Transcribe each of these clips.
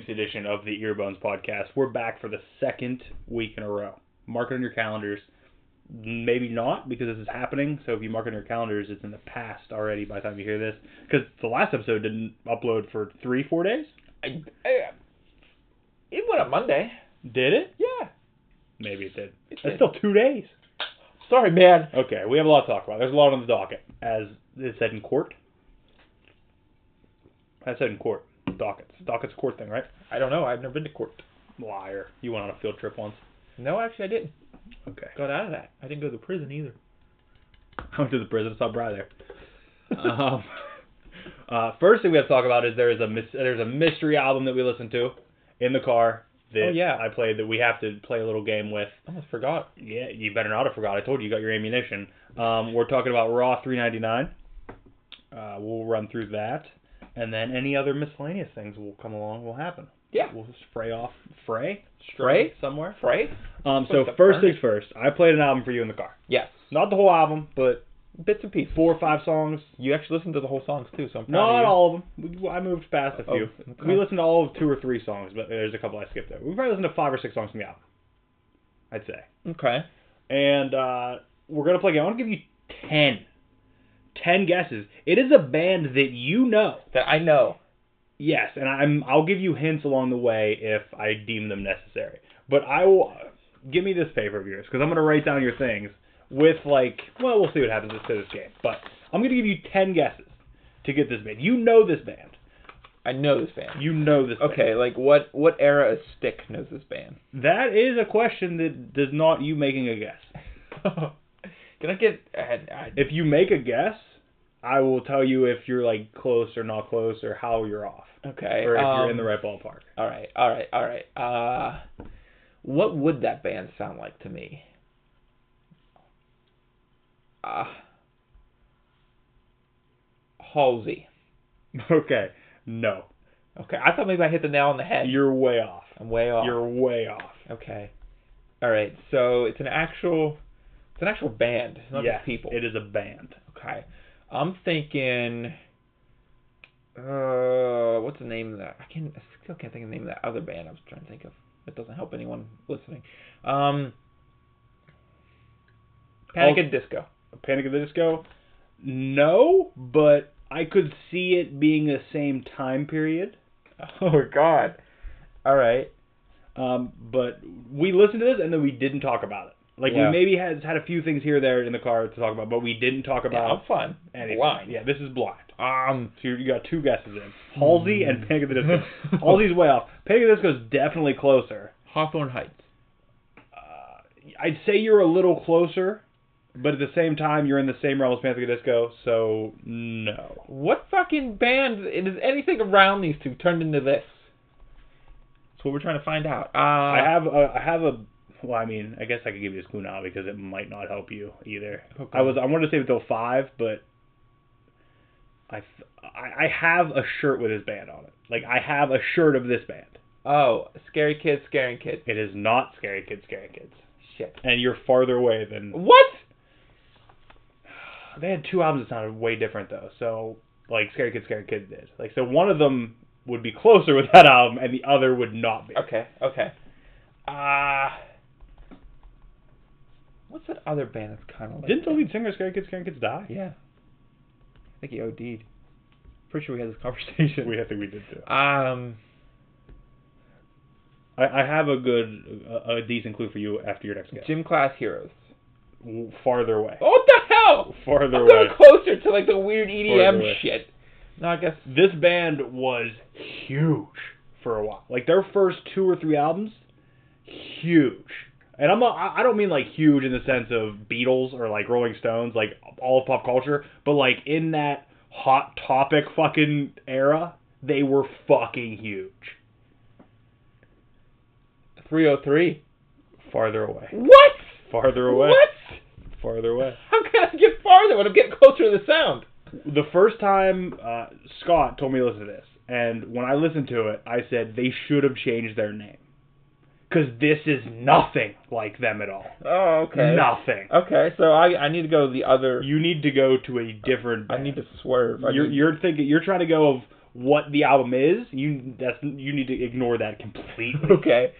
week's edition of the Earbones podcast. We're back for the second week in a row. Mark it on your calendars. Maybe not, because this is happening. So if you mark it on your calendars, it's in the past already by the time you hear this. Because the last episode didn't upload for 3-4 days. It went up Monday. Did it? Yeah. Maybe it did. It's still 2 days. Sorry, man. Okay, we have a lot to talk about. There's a lot on the docket, as it said in court. I said in court. Dockets. Docket's a court thing, right? I don't know. I've never been to court. Liar. You went on a field trip once. No, actually, I didn't. Okay. Got out of that. I didn't go to prison either. I went to the prison. Stop right there. First thing we have to talk about is there's a mystery album that we listened to in the car that I played that we have to play a little game with. I almost forgot. Yeah, you better not have forgot. I told you got your ammunition. We're talking about Raw 399. We'll run through that. And then any other miscellaneous things will come along will happen. Yeah. We'll spray off. Stray somewhere. Fray? So first things first. I played an album for you in the car. Yes. Not the whole album, but bits and pieces. 4 or 5 songs. You actually listened to the whole songs too, so I'm proud of you. Not all of them. I moved past a few. Okay. We listened to all of 2 or 3 songs, but there's a couple I skipped there. We probably listened to 5 or 6 songs from the album, I'd say. Okay. And we're going to play a game. I want to give you 10 guesses. It is a band that you know. That I know. Yes, and I'll give you hints along the way if I deem them necessary. But I will... Give me this paper of yours, because I'm going to write down your things with, we'll see what happens to this game. But I'm going to give you 10 guesses to get this band. You know this band. I know this band. You know this band. Okay, what era of stick knows this band? That is a question that does not you making a guess. Can I get... If you make a guess, I will tell you if you're, close or not close, or how you're off. Okay. Or if you're in the right ballpark. All right. What would that band sound like to me? Halsey. Okay. No. Okay. I thought maybe I hit the nail on the head. You're way off. I'm way off. You're way off. Okay. All right. So it's an actual band. It's not just people. It is a band. Okay. I'm thinking. What's the name of that? I still can't think of the name of that other band I was trying to think of. It doesn't help anyone listening. Panic at Disco. Panic at the Disco? No, but I could see it being the same time period. Oh, God. All right. But we listened to this and then we didn't talk about it. We maybe had a few things here or there in the car to talk about, but we didn't talk about I'm fine. anything. Blind. Yeah, this is blind. So you got 2 guesses in. Halsey and Panic at the Disco. Halsey's way off. Panic at the Disco is definitely closer. Hawthorne Heights. I'd say you're a little closer, but at the same time, you're in the same realm as Panic at the Disco, so no. What fucking band is anything around these two turned into this? That's what we're trying to find out. I have a. Well, I mean, I guess I could give you this clue now because it might not help you either. Okay. I wanted to save it till 5, but I have a shirt with this band on it. I have a shirt of this band. Oh, Scary Kids, Scaring Kids. It is not Scary Kids, Scaring Kids. Shit. And you're farther away than... What? They had 2 albums that sounded way different, though. So, Scary Kids, Scaring Kids did. So one of them would be closer with that album, and the other would not be. Okay. What's that other band that's kind of like... Didn't the lead singer of Scary Kids, Scaring Kids die? Yeah. I think he OD'd. Pretty sure we had this conversation. I think we did, too. I have a decent clue for you after your next guess. Gym Class Heroes. Farther away. What the hell? Farther I'm away. going closer to the weird EDM shit. No, I guess this band was huge for a while. Their first 2 or 3 albums, huge. And I don't mean huge in the sense of Beatles or Rolling Stones, all of pop culture, but in that Hot Topic fucking era, they were fucking huge. 303. Farther away. What? Farther away. What? Farther away. How can I get farther when I'm getting closer to the sound? The first time Scott told me to listen to this, and when I listened to it, I said they should have changed their name. Because this is nothing like them at all. Oh, okay. Nothing. Okay, so I need to go the other... You need to go to a different band. I need to swerve. You're trying to go of what the album is, you need to ignore that completely. Okay.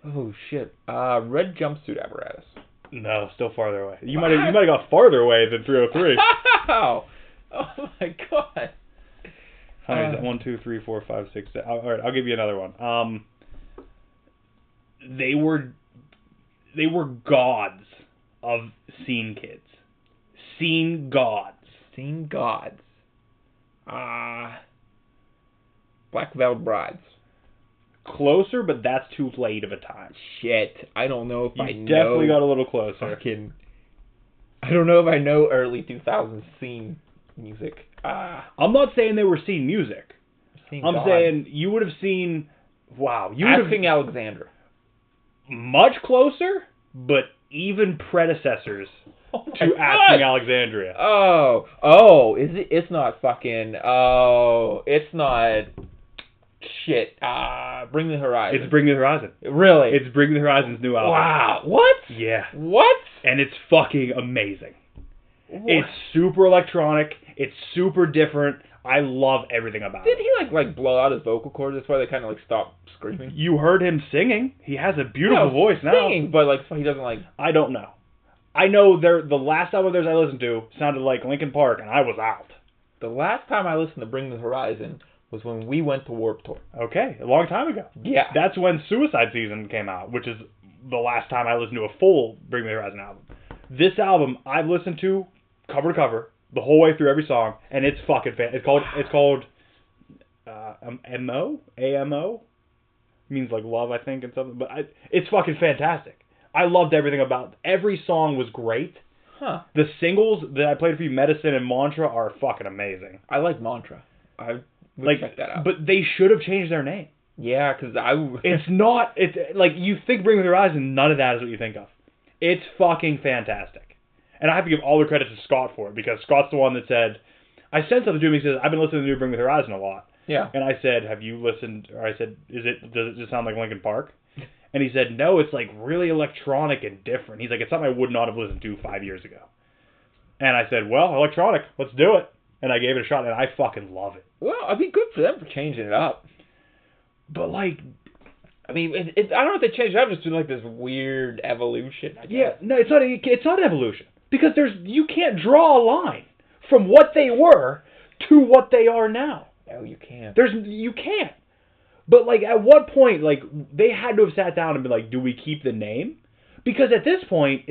Oh shit. Red Jumpsuit Apparatus. No, still farther away. You might have got farther away than 303. Wow. Oh my god. How many is that? 1, 2, 3, 4, 5, 6, 7. All right, I'll give you another one. They were gods of scene kids. Scene gods. Scene gods. Black Veiled Brides. Closer, but that's too late of a time. Shit. I don't know if I know. You definitely got a little closer. Fucking. I don't know if I know early 2000s scene music. I'm not saying they were scene music. I'm saying you would have seen. Wow. Asking Alexandra. Much closer, but even predecessors to Asking Alexandria. Is it? It's not fucking. Oh, it's not. Shit. Bring the Horizon. It's Bring the Horizon. Really? It's Bring the Horizon's new album. Wow. What? Yeah. What? And it's fucking amazing. What? It's super electronic. It's super different. I love everything about it. Did he like blow out his vocal cords? That's why they kind of like stopped screaming. You heard him singing. He has a beautiful voice now. Singing, but like he doesn't like. I don't know. I know the last album of theirs I listened to sounded like Linkin Park, and I was out. The last time I listened to Bring the Horizon was when we went to Warped Tour. Okay, a long time ago. Yeah. That's when Suicide Season came out, which is the last time I listened to a full Bring Me the Horizon album. This album I've listened to cover to cover the whole way through every song, and it's fucking fan. It's called AMO means like love, I think, and something. But it's fucking fantastic. I loved everything about it. Every song was great. Huh. The singles that I played for you, Medicine and Mantra, are fucking amazing. I like Mantra. I would check that out. But they should have changed their name. Yeah, because It's not. It's like you think Bring Me the Horizon, none of that is what you think of. It's fucking fantastic. And I have to give all the credit to Scott for it, because Scott's the one that said, I said something to him. He says, I've been listening to the new Bring Me the Horizon a lot. Yeah. And I said, have you listened? Or I said, does it just sound like Linkin Park? And he said, no, it's like really electronic and different. He's like, it's something I would not have listened to 5 years ago. And I said, well, electronic, let's do it. And I gave it a shot, and I fucking love it. Well, I mean, good for them for changing it up. But like, I mean, I don't know if they changed it up, just doing like this weird evolution. I guess. Yeah, no, it's not an evolution, because you can't draw a line from what they were to what they are now. No, you can't. You can't. But like, at what point, like, they had to have sat down and been like, do we keep the name? Because at this point,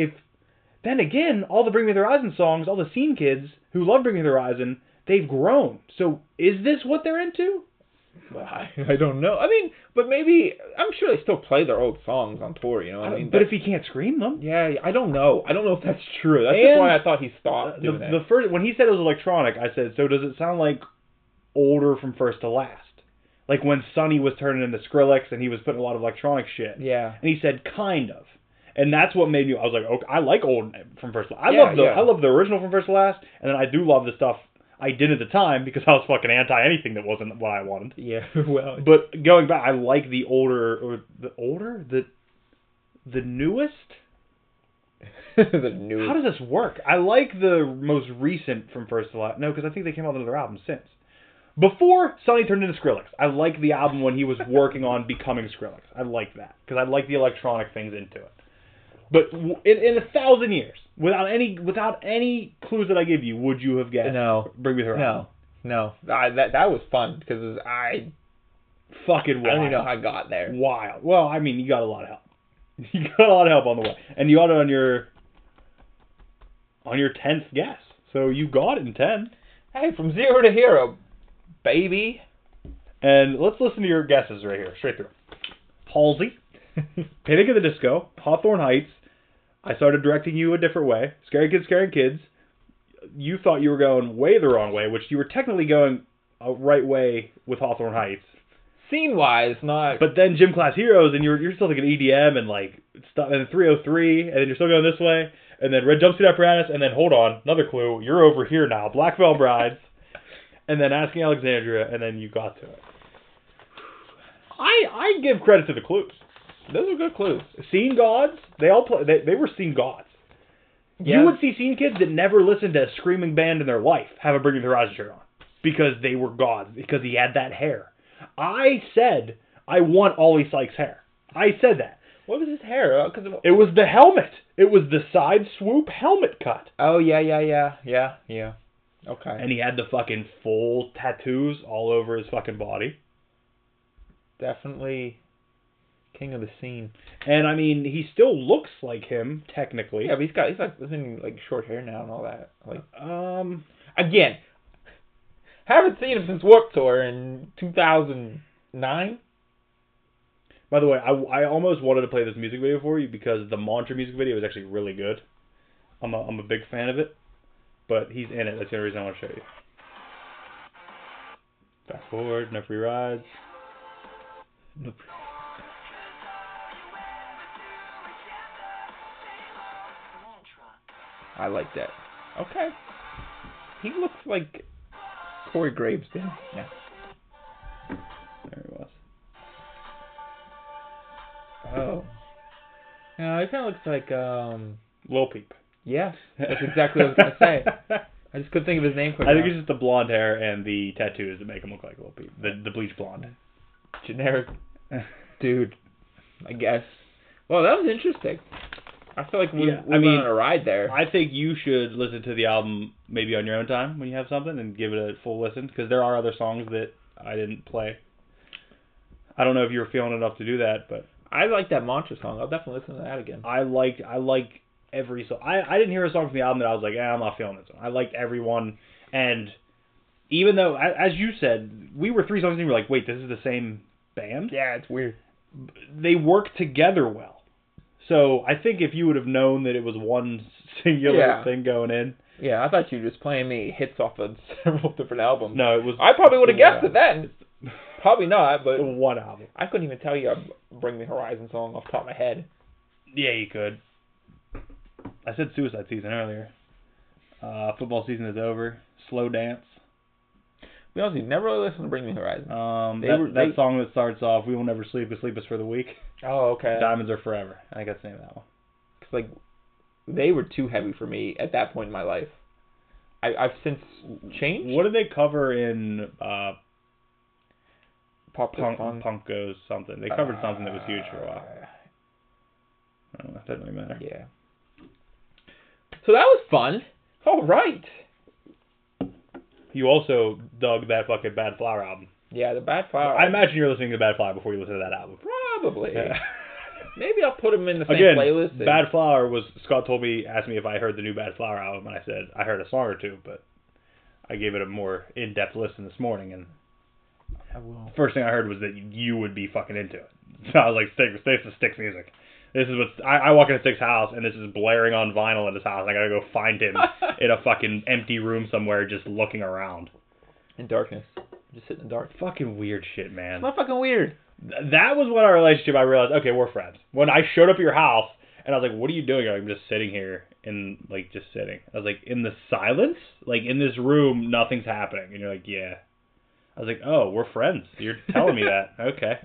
then again, all the Bring Me the Horizon songs, all the scene kids who love Bring Me the Horizon, they've grown. So is this what they're into? Well, I don't know. I mean, but maybe, I'm sure they still play their old songs on tour, you know what I mean? But if he can't scream them. Yeah, I don't know. I don't know if that's true. That's just why I thought he stopped doing that. When he said it was electronic, I said, so does it sound like older from first to last? Like when Sonny was turning into Skrillex and he was putting a lot of electronic shit. Yeah. And he said, kind of. And that's what made me, I was like, okay, I like old from first to last. I love the original from first to last, and then I do love the stuff I did at the time, because I was fucking anti anything that wasn't what I wanted. Yeah, well. But going back, I like the newest? The newest. How does this work? I like the most recent from first to last. No, because I think they came out with another album since. Before Sonny turned into Skrillex, I like the album when he was working on becoming Skrillex. I like that, because I like the electronic things into it. But in 1,000 years, without any clues that I give you, would you have guessed? No. Bring Me the Horizon. No. That was fun, because fucking wild. I don't even know how I got there. Wild. Well, I mean, you got a lot of help. You got a lot of help on the way, and you got it on your 10th guess. So you got it in 10. Hey, from 0 to hero, baby. And let's listen to your guesses right here, straight through. Halsey, Panic at the Disco, Hawthorne Heights, I Started Directing You a Different Way, Scary Kids, Scaring Kids. You thought you were going way the wrong way, which you were technically going a right way with Hawthorne Heights. Scene-wise, not... But then Gym Class Heroes, and you're still thinking EDM and like stuff, and 303, and then you're still going this way, and then Red Jumpsuit Apparatus, and then hold on, another clue, you're over here now, Black Veil Brides, and then Asking Alexandria, and then you got to it. I give credit to the clues. Those are good clues. Scene gods, they were scene gods. Yeah. You would see scene kids that never listened to a screaming band in their life have a Bring Me the Horizon shirt on. because they were gods, because he had that hair. I said I want Ollie Sykes' hair. I said that. What was his hair? It was the helmet. It was the side swoop helmet cut. Oh, yeah. Okay. And he had the fucking full tattoos all over his fucking body. Definitely king of the scene. And I mean, he still looks like him technically. Yeah, but he's like short hair now and all that. Like, again, haven't seen him since Warped Tour in 2009. By the way, I almost wanted to play this music video for you because the Mantra music video is actually really good. I'm a big fan of it, but he's in it. That's the only reason I want to show you. Fast forward, no free rides. Nope. I like that. Okay. He looks like Corey Graves did. Yeah. There he was. Oh. Yeah, it kind of looks like, Lil Peep. Yeah, that's exactly what I was going to say. I just couldn't think of his name quick I think enough. it's just the blonde hair and the tattoos that make him look like Lil Peep. The bleach blonde. Generic dude, I guess. Well, that was interesting. I feel like we went on a ride there. I think you should listen to the album maybe on your own time when you have something and give it a full listen, because there are other songs that I didn't play. I don't know if you were feeling enough to do that, but I like that Mantra song. I'll definitely listen to that again. I like every song. I didn't hear a song from the album that I was like, I'm not feeling this one. I liked every one, and even though, as you said, we were 3 songs in, we were like, wait, this is the same band? Yeah, it's weird. They work together well. So I think if you would have known that it was one singular thing going in. Yeah, I thought you were just playing me hits off of several different albums. No, it was. I probably would have guessed it then. Probably not, but one album. I couldn't even tell you a Bring Me Horizon song off the top of my head. Yeah, you could. I said Suicide Season earlier. Football season is over. Slow Dance. We honestly never really listened to Bring Me Horizon. That song that starts off, "We Will Never Sleep, We Sleep Us for the Week." Oh, okay. Diamonds Are Forever. I think that's the name of that one. Cause like, they were too heavy for me at that point in my life. I've since changed. What did they cover in Pop Punk Goes something? They covered something that was huge for a while. I don't know. It doesn't really matter. Yeah. So that was fun. All right. You also dug that fucking Bad Flower album. Yeah, the Bad Flower. I imagine you're listening to Bad Flower before you listen to that album. Probably. Yeah. Maybe I'll put them in the same Again, playlist. Bad Flower was, Scott asked me if I heard the new Bad Flower album, and I said I heard a song or two, but I gave it a more in-depth listen this morning, and first thing I heard was that you would be fucking into it. So I was like, this is Stick's music. This is what I walk into Stick's house, and this is blaring on vinyl in his house. I gotta go find him in a fucking empty room somewhere, just looking around. In darkness. Just sitting in the dark. Fucking weird shit, man. It's not fucking weird. That was when our relationship, I realized, okay, we're friends. When I showed up at your house, and I was like, what are you doing? You're like, I'm just sitting here, just sitting. I was like, in the silence? Like, in this room, nothing's happening. And you're like, yeah. I was like, oh, we're friends. You're telling me that. Okay.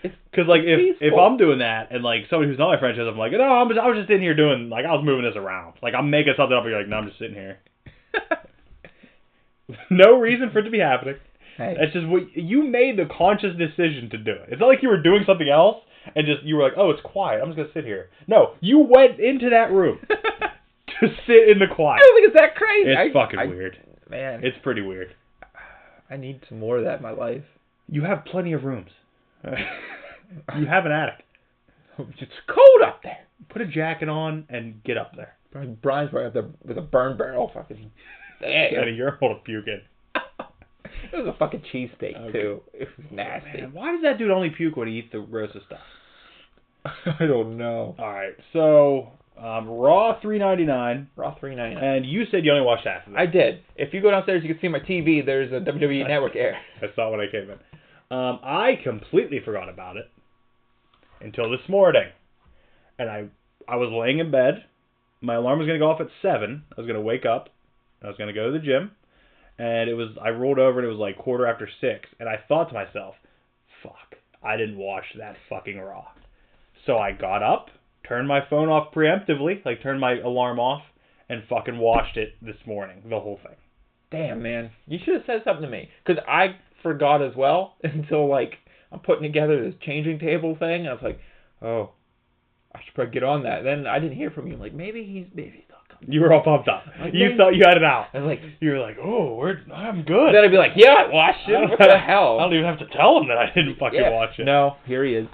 Because, like, if I'm doing that, and, like, somebody who's not my friend shows up, I'm like, no, I was just in here doing, like, I was moving this around. Like, I'm making something up, and you're like, no, I'm just sitting here. No reason for it to be happening. Hey. That's just what you made, the conscious decision to do it. It's not like you were doing something else and you were like, oh, it's quiet, I'm just gonna sit here. No, you went into that room to sit in the quiet. I don't think it's that crazy. It's fucking weird. Man, it's pretty weird. I need some more of that in my life. You have plenty of rooms. You have an attic. It's cold up there. Put a jacket on and get up there. Brian's right up there with a burn barrel, fucking. Out of your hole to puke in. It was a fucking cheesesteak, too. It was nasty. Man, why does that dude only puke when he eats the roasted stuff? I don't know. Alright, so, Raw $3.99. Raw $3.99. And you said you only watched half of it. I did. If you go downstairs, you can see my TV. There's a WWE Network air. I saw when I came in. I completely forgot about it until this morning. And I was laying in bed. My alarm was going to go off at 7. I was going to wake up. I was going to go to the gym. And I rolled over and it was like 6:15. And I thought to myself, fuck, I didn't watch that fucking Raw. So I got up, turned my phone off preemptively, like turned my alarm off, and fucking watched it this morning, the whole thing. Damn, man. You should have said something to me. Because I forgot as well until, like, I'm putting together this changing table thing. And I was like, oh, I should probably get on that. Then I didn't hear from you. I'm like, maybe he's not coming. You were all pumped up. Like, you thought you had it out. I was like, you were like, oh, I'm good. Then I'd be like, yeah, I watched it. What the hell? I don't even have to tell him that I didn't fucking watch it. No, here he is.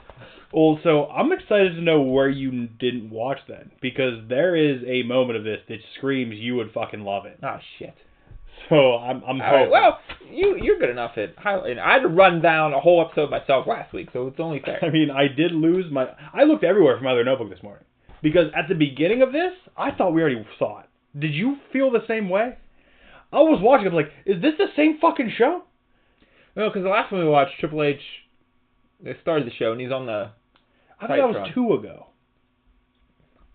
Well, so I'm excited to know where you didn't watch then, because there is a moment of this that screams you would fucking love it. Oh, shit. So I'm hoping. Right, well, you're good enough at highlighting. I had to run down a whole episode myself last week, so it's only fair. I mean, I did lose my... I looked everywhere for my other notebook this morning, because at the beginning of this, I thought we already saw it. Did you feel the same way? I was watching, I was like, is this the same fucking show? No, because the last one we watched, Triple H, they started the show, and he's on the... I thought that was 2 ago.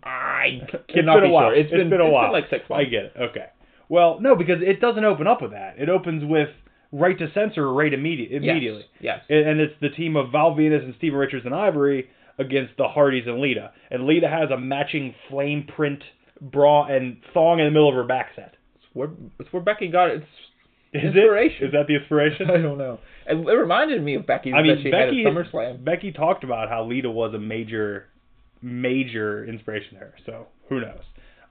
I It's cannot been a be while. sure. It's been a while. It's been like 6 months. I get it. Okay. Well, no, because it doesn't open up with that. It opens with right to censor right immediately. Yes. And it's the team of Val Venus and Steven Richards and Ivory against the Hardys and Lita. And Lita has a matching flame print bra and thong in the middle of her back set. It's where Becky got its inspiration. Is that the inspiration? I don't know. It reminded me of Becky's that she had at SummerSlam. Becky talked about how Lita was a major inspiration there. So who knows?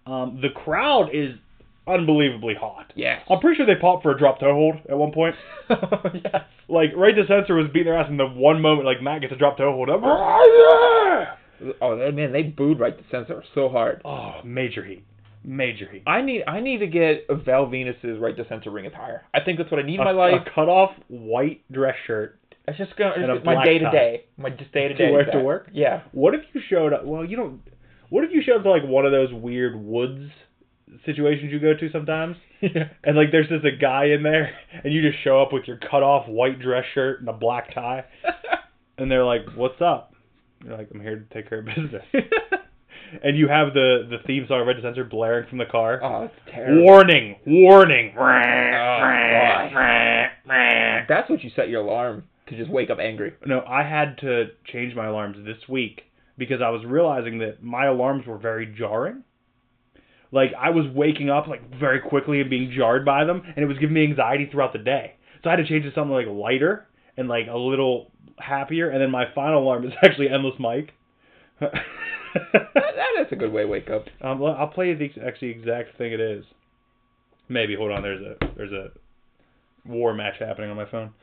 The crowd is unbelievably hot. Yes. I'm pretty sure they popped for a drop toe hold at one point. Yes. Like, Right to Censor was beating their ass, and the one moment, like, Matt gets a drop toe hold. Oh, man, they booed Right to Censor so hard. Oh, major heat. Major heat. I need to get a Val Venus's Right to Censor ring attire. I think that's what I need in my life. A cut-off white dress shirt. It's just my day-to-day. My just day-to-day. To work? Yeah. What if you showed up... Well, you don't... What if you showed up to, like, one of those weird woods situations you go to sometimes? Yeah. And, like, there's just a guy in there, and you just show up with your cut-off white dress shirt and a black tie. And they're like, what's up? You're like, I'm here to take care of business. And you have the theme song of Red Censor blaring from the car. Oh, it's terrible. Warning! Warning! That's what you set your alarm to, just wake up angry. No, I had to change my alarms this week because I was realizing that my alarms were very jarring. Like, I was waking up, like, very quickly and being jarred by them, and it was giving me anxiety throughout the day. So I had to change it to something, like, lighter and, like, a little happier, and then my final alarm is actually Endless Mike. That's a good way to wake up. I'll play you the exact thing it is. Maybe, hold on, there's a war match happening on my phone.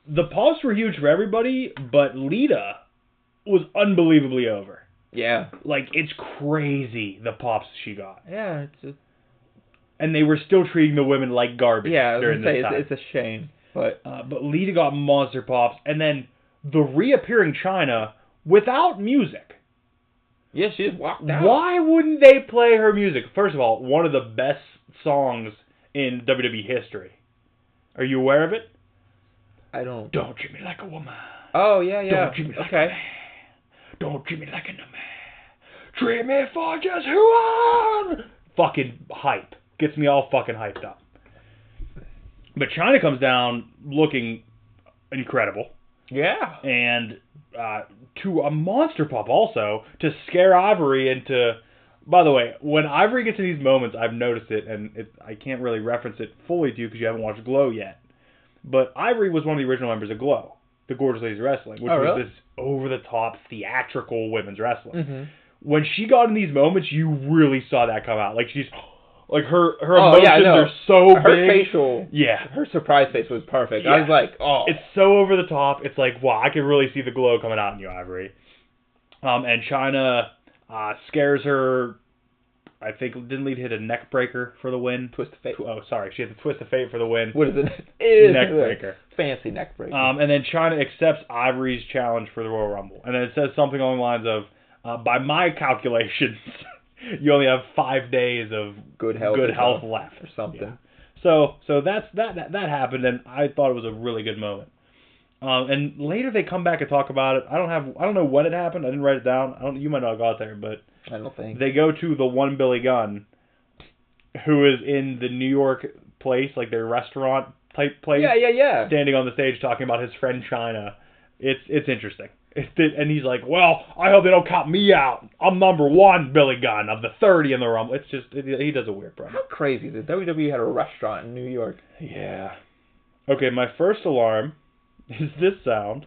The pops were huge for everybody, but Lita was unbelievably over. Yeah. Like, it's crazy, the pops she got. Yeah, and they were still treating the women like garbage during this time. It's a shame. But Lita got monster pops, and then the reappearing Chyna without music. Yeah, she just walked out. Why wouldn't they play her music? First of all, one of the best songs in WWE history. Are you aware of it? I don't. Don't treat me like a woman. Oh, yeah. Don't treat me like a man. Don't treat me like a man. Treat me for just who I am. Fucking hype. Gets me all fucking hyped up. But Chyna comes down looking incredible. Yeah. And to a monster pop also to scare Ivory into... By the way, when Ivory gets in these moments, I've noticed it, and I can't really reference it fully to you because you haven't watched Glow yet. But Ivory was one of the original members of Glow, the Gorgeous Ladies Wrestling, which was this over-the-top, theatrical women's wrestling. Mm-hmm. When she got in these moments, you really saw that come out. Like, she's... Like, her emotions are so big. Her facial... Yeah. Her surprise face was perfect. Yeah. I was like, oh. It's so over the top. It's like, wow, I can really see the glow coming out in you, Ivory. And Chyna scares her... I think, didn't Lita hit a neck breaker for the win? Twist of Fate. Oh, sorry. She had the Twist of Fate for the win. What is it? Neck breaker. Fancy neck breaker. And then Chyna accepts Ivory's challenge for the Royal Rumble. And then it says something along the lines of, by my calculations, you only have 5 days of good health left. Or something. Yeah. So that happened, and I thought it was a really good moment. And later they come back and talk about it. I don't know when it happened. I didn't write it down. You might not have got there, but I don't think. They go to the one Billy Gunn, who is in the New York place, like their restaurant type place. Yeah. Standing on the stage talking about his friend Chyna. It's interesting. And he's like, well, I hope they don't count me out. I'm number 1 Billy Gunn of the 30 in the Rumble. It's just, he does a weird promo. How crazy. The WWE had a restaurant in New York. Yeah. Okay, my first alarm is this sound.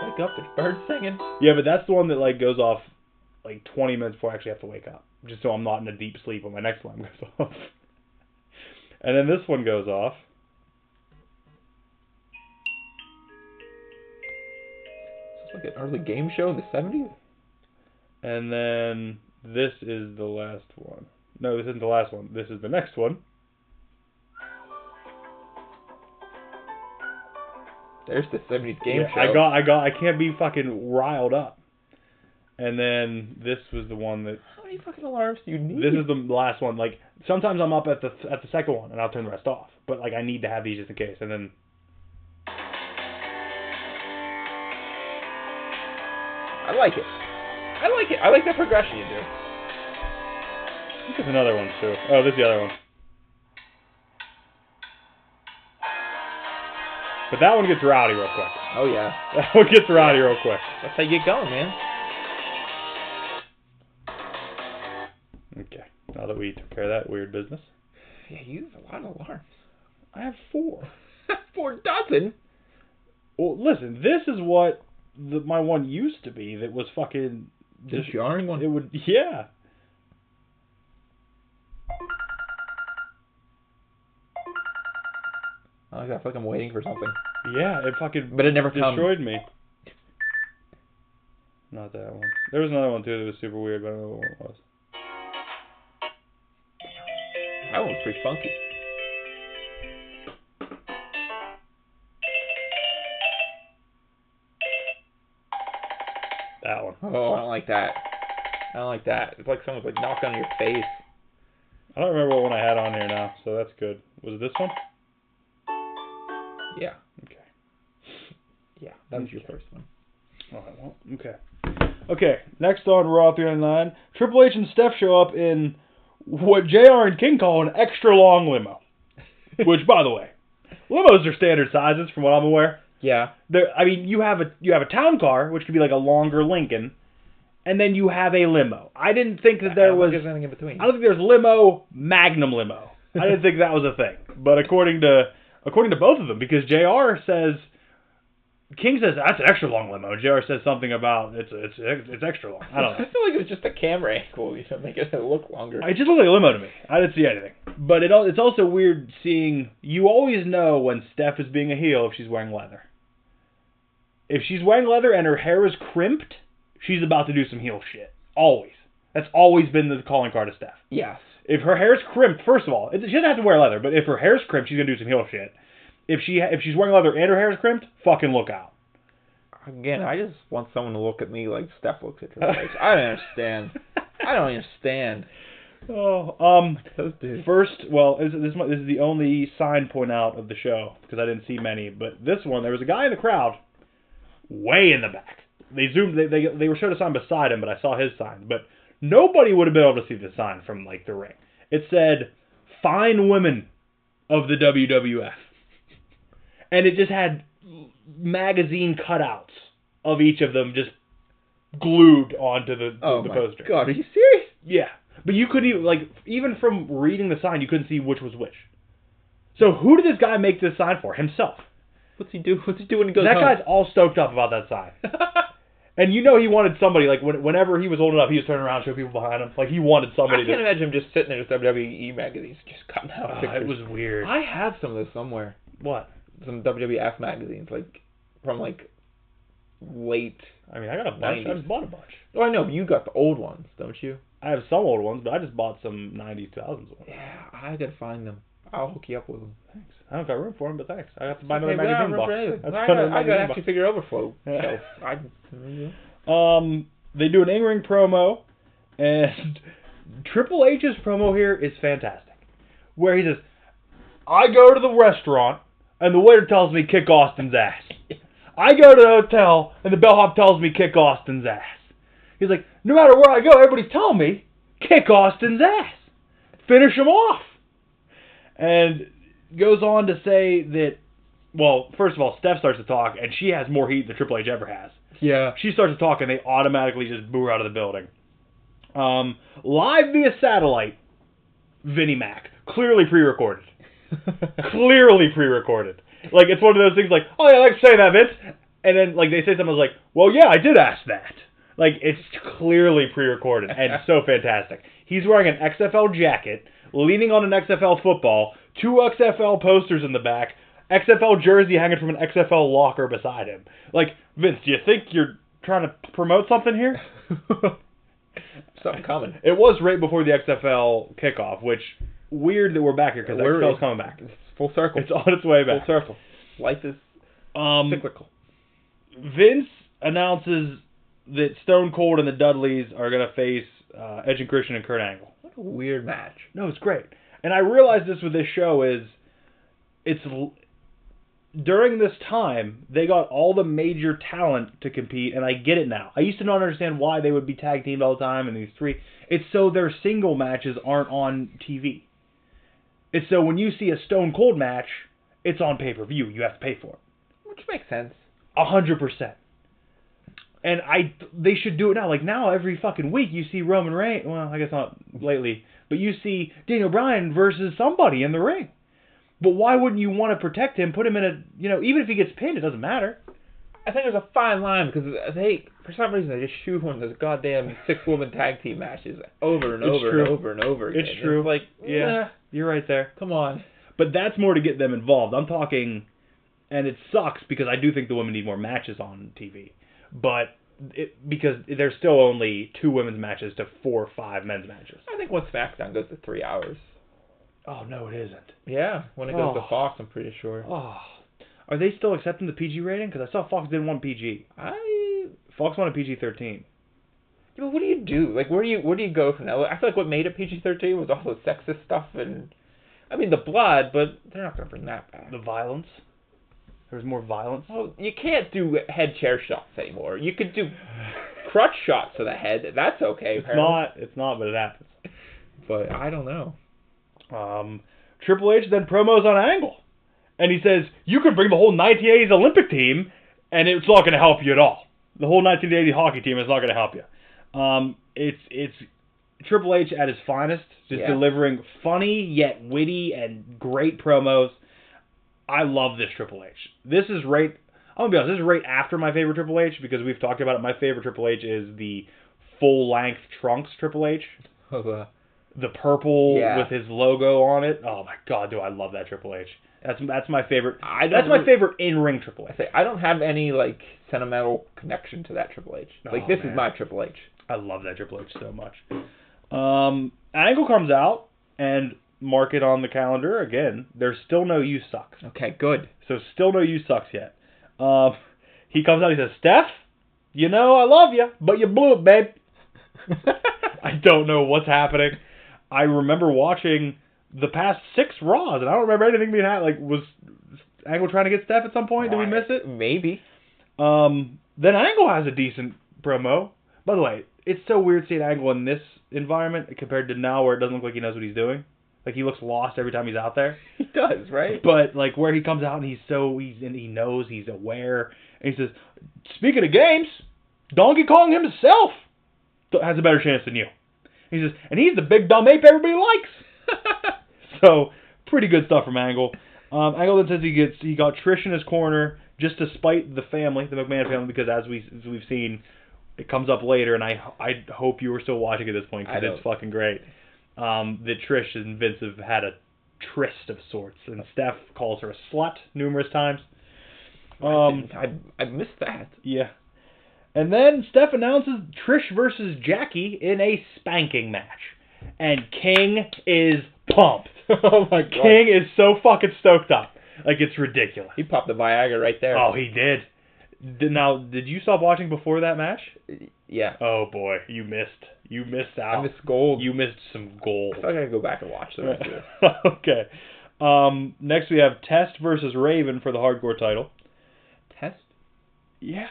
Wake up, there's birds singing. Yeah, but that's the one that like goes off like 20 minutes before I actually have to wake up. Just so I'm not in a deep sleep when my next alarm goes off. And then this one goes off. Is this like an early game show in the 70s? And then this is the last one. No, this isn't the last one. This is the next one. There's the 70s game show. I can't be fucking riled up. And then this was the one that... How many fucking alarms do you need? This is the last one. Like, sometimes I'm up at the second one, and I'll turn the rest off. But, like, I need to have these just in case. And then... I like it. I like the progression you do. I think there's another one, too. Oh, this is the other one. But that one gets rowdy real quick. Oh, yeah. That one gets rowdy real quick. That's how you get going, man. Okay. Now that we took care of that weird business. Yeah, you have a lot of alarms. I have 4. 4 dozen? Well, listen, this is what my one used to be that was fucking... This jarring one? It would... Yeah. I feel like I'm waiting for something. Yeah, it fucking... But it never destroyed me. Not that one. There was another one, too, that was super weird, but I don't know what one it was. That one was pretty funky. That one. Oh, I don't like that. I don't like that. It's like someone's like knocking on your face. I don't remember what one I had on here now, so that's good. Was it this one? Yeah. Okay. Yeah, that was your first one. Alright, well, okay. Okay, next on Raw 309, Triple H and Steph show up in what JR and King call an extra long limo. Which, by the way, limos are standard sizes from what I'm aware. Yeah. I mean, you have a town car, which could be like a longer Lincoln, and then you have a limo. I didn't think that there was... There's anything in between. I don't think there's limo, Magnum limo. I didn't think that was a thing. But according to both of them, because JR says... King says, that's an extra long limo. JR says something about it's extra long. I don't know. I feel like it was just a camera angle, make it look longer. It just looked like a limo to me. I didn't see anything. But it's also weird seeing... You always know when Steph is being a heel if she's wearing leather. If she's wearing leather and her hair is crimped, she's about to do some heel shit. Always. That's always been the calling card of Steph. Yes. If her hair's crimped, first of all, she doesn't have to wear leather, but if her hair's crimped, she's going to do some heel shit. If she's wearing leather and her hair's crimped, fucking look out. Again, I just want someone to look at me like Steph looks at Triple H. I don't understand. I don't understand. Oh, Those dudes. first, well, this is the only sign point out of the show, because I didn't see many, but this one, there was a guy in the crowd, way in the back. They zoomed, they were showed a sign beside him, but I saw his sign, but nobody would have been able to see the sign from, like, the ring. It said, "Fine women of the WWF." And it just had magazine cutouts of each of them just glued onto the poster. Oh my God, are you serious? Yeah. But you couldn't even from reading the sign, you couldn't see which was which. So who did this guy make this sign for? Himself. What's he do? What's he do when he goes That home? guy's all stoked up about that sign. And you know he wanted somebody, like, whenever he was old enough, he was turning around and showing people behind him. Like, he wanted somebody I can't imagine him just sitting there with WWE magazines, just cutting out pictures. It was weird. I have some of those somewhere. What? Some WWF magazines, from late. I mean, I got a bunch. 90s. I just bought a bunch. Oh, I know, but you got the old ones, don't you? I have some old ones, but I just bought some 90s, 2000s ones. Yeah, I gotta find them. I'll hook you up with them. Thanks. I don't got room for them, but thanks. I have to buy another Okay, magazine box. I got actually figure overflow. Yeah. So They do an in-ring promo, and Triple H's promo here is fantastic. Where he says, I go to the restaurant, and the waiter tells me kick Austin's ass. I go to the hotel, and the bellhop tells me kick Austin's ass. He's like, no matter where I go, everybody's telling me kick Austin's ass. Finish him off. And goes on to say that, well, first of all, Steph starts to talk, and she has more heat than Triple H ever has. Yeah. She starts to talk, and they automatically just boo her out of the building. Live via satellite, Vinnie Mac. Clearly pre-recorded. Clearly pre-recorded. Like, it's one of those things like, oh yeah, let's say that, Vince. And then, like, they say something like, well, yeah, I did ask that. Like, it's clearly pre-recorded, and so fantastic. He's wearing an XFL jacket, leaning on an XFL football, 2 XFL posters in the back, XFL jersey hanging from an XFL locker beside him. Like, Vince, do you think you're trying to promote something here? Something coming. It was right before the XFL kickoff, which, weird that we're back here, because XFL's coming back. It's full circle. It's on its way back. Full circle. Life is cyclical. Vince announces that Stone Cold and the Dudleys are going to face Edge and Christian and Kurt Angle. What a weird match. No, it's great. And I realized this with this show is, during this time, they got all the major talent to compete, and I get it now. I used to not understand why they would be tag teamed all the time, and these 3. It's so their single matches aren't on TV. It's so when you see a Stone Cold match, it's on pay-per-view. You have to pay for it. Which makes sense. 100%. And they should do it now. Like, now, every fucking week, you see Roman Reigns. Well, I guess not lately. But you see Daniel Bryan versus somebody in the ring. But why wouldn't you want to protect him, put him in a, even if he gets pinned, it doesn't matter. I think there's a fine line, because for some reason, they just shoehorn those goddamn 6-woman tag team matches over and over and over and over again. It's true. It's like, yeah, you're right there. Come on. But that's more to get them involved. I'm talking, and it sucks, because I do think the women need more matches on TV. But because there's still only 2 women's matches to 4 or 5 men's matches. I think once Smackdown goes to 3 hours. Oh, no, it isn't. Yeah, when it goes to Fox, I'm pretty sure. Oh. Are they still accepting the PG rating? Because I saw Fox didn't want PG. Fox wanted PG-13. Yeah, but what do you do? Like, where do you go from that? I feel like what made it PG-13 was all the sexist stuff and... I mean, the blood, but they're not going to bring that back. The violence? There was more violence? Well, you can't do head chair shots anymore. You could do crutch shots to the head. That's okay, apparently. It's not, but it happens. But I don't know. Triple H then promos on Angle. And he says, you can bring the whole 1980s Olympic team, and it's not going to help you at all. The whole 1980 hockey team is not going to help you. It's Triple H at his finest, just delivering funny yet witty and great promos. I love this Triple H. This is right. I'm gonna be honest. This is right after my favorite Triple H, because we've talked about it. My favorite Triple H is the full-length trunks Triple H. The purple with his logo on it. Oh my God, do I love that Triple H. That's my favorite. That's my favorite in-ring Triple H. I don't have any sentimental connection to that Triple H. This is my Triple H. I love that Triple H so much. Angle comes out, and mark it on the calendar again. There's still no "you suck." Okay, good. So still no "you sucks" yet. He comes out. He says, "Steph, I love you, but you blew it, babe." I don't know what's happening. I remember watching the past 6 Raws, and I don't remember anything being was Angle trying to get Steph at some point? Did we miss it? Maybe. Then Angle has a decent promo. By the way, it's so weird seeing Angle in this environment compared to now, where it doesn't look like he knows what he's doing. Like, he looks lost every time he's out there. He does, right? But where he comes out and he knows, he's aware, and he says, "Speaking of games, Donkey Kong himself has a better chance than you." He says, "And he's the big dumb ape everybody likes." So, pretty good stuff from Angle. Angle then says he got Trish in his corner just to spite the family, the McMahon family, because as we've seen, it comes up later, and I hope you were still watching at this point, because it's fucking great. That Trish and Vince have had a tryst of sorts, and Steph calls her a slut numerous times. I missed that. Yeah. And then Steph announces Trish versus Jackie in a spanking match. And King is pumped. Oh my God. King is so fucking stoked up. It's ridiculous. He popped the Viagra right there. Oh, he did. Now, did you stop watching before that match? Yeah. Oh boy, you missed out. I missed gold. You missed some gold. I thought I gotta go back and watch the rest of it. Okay. Next we have Test versus Raven for the hardcore title. Test? Yeah.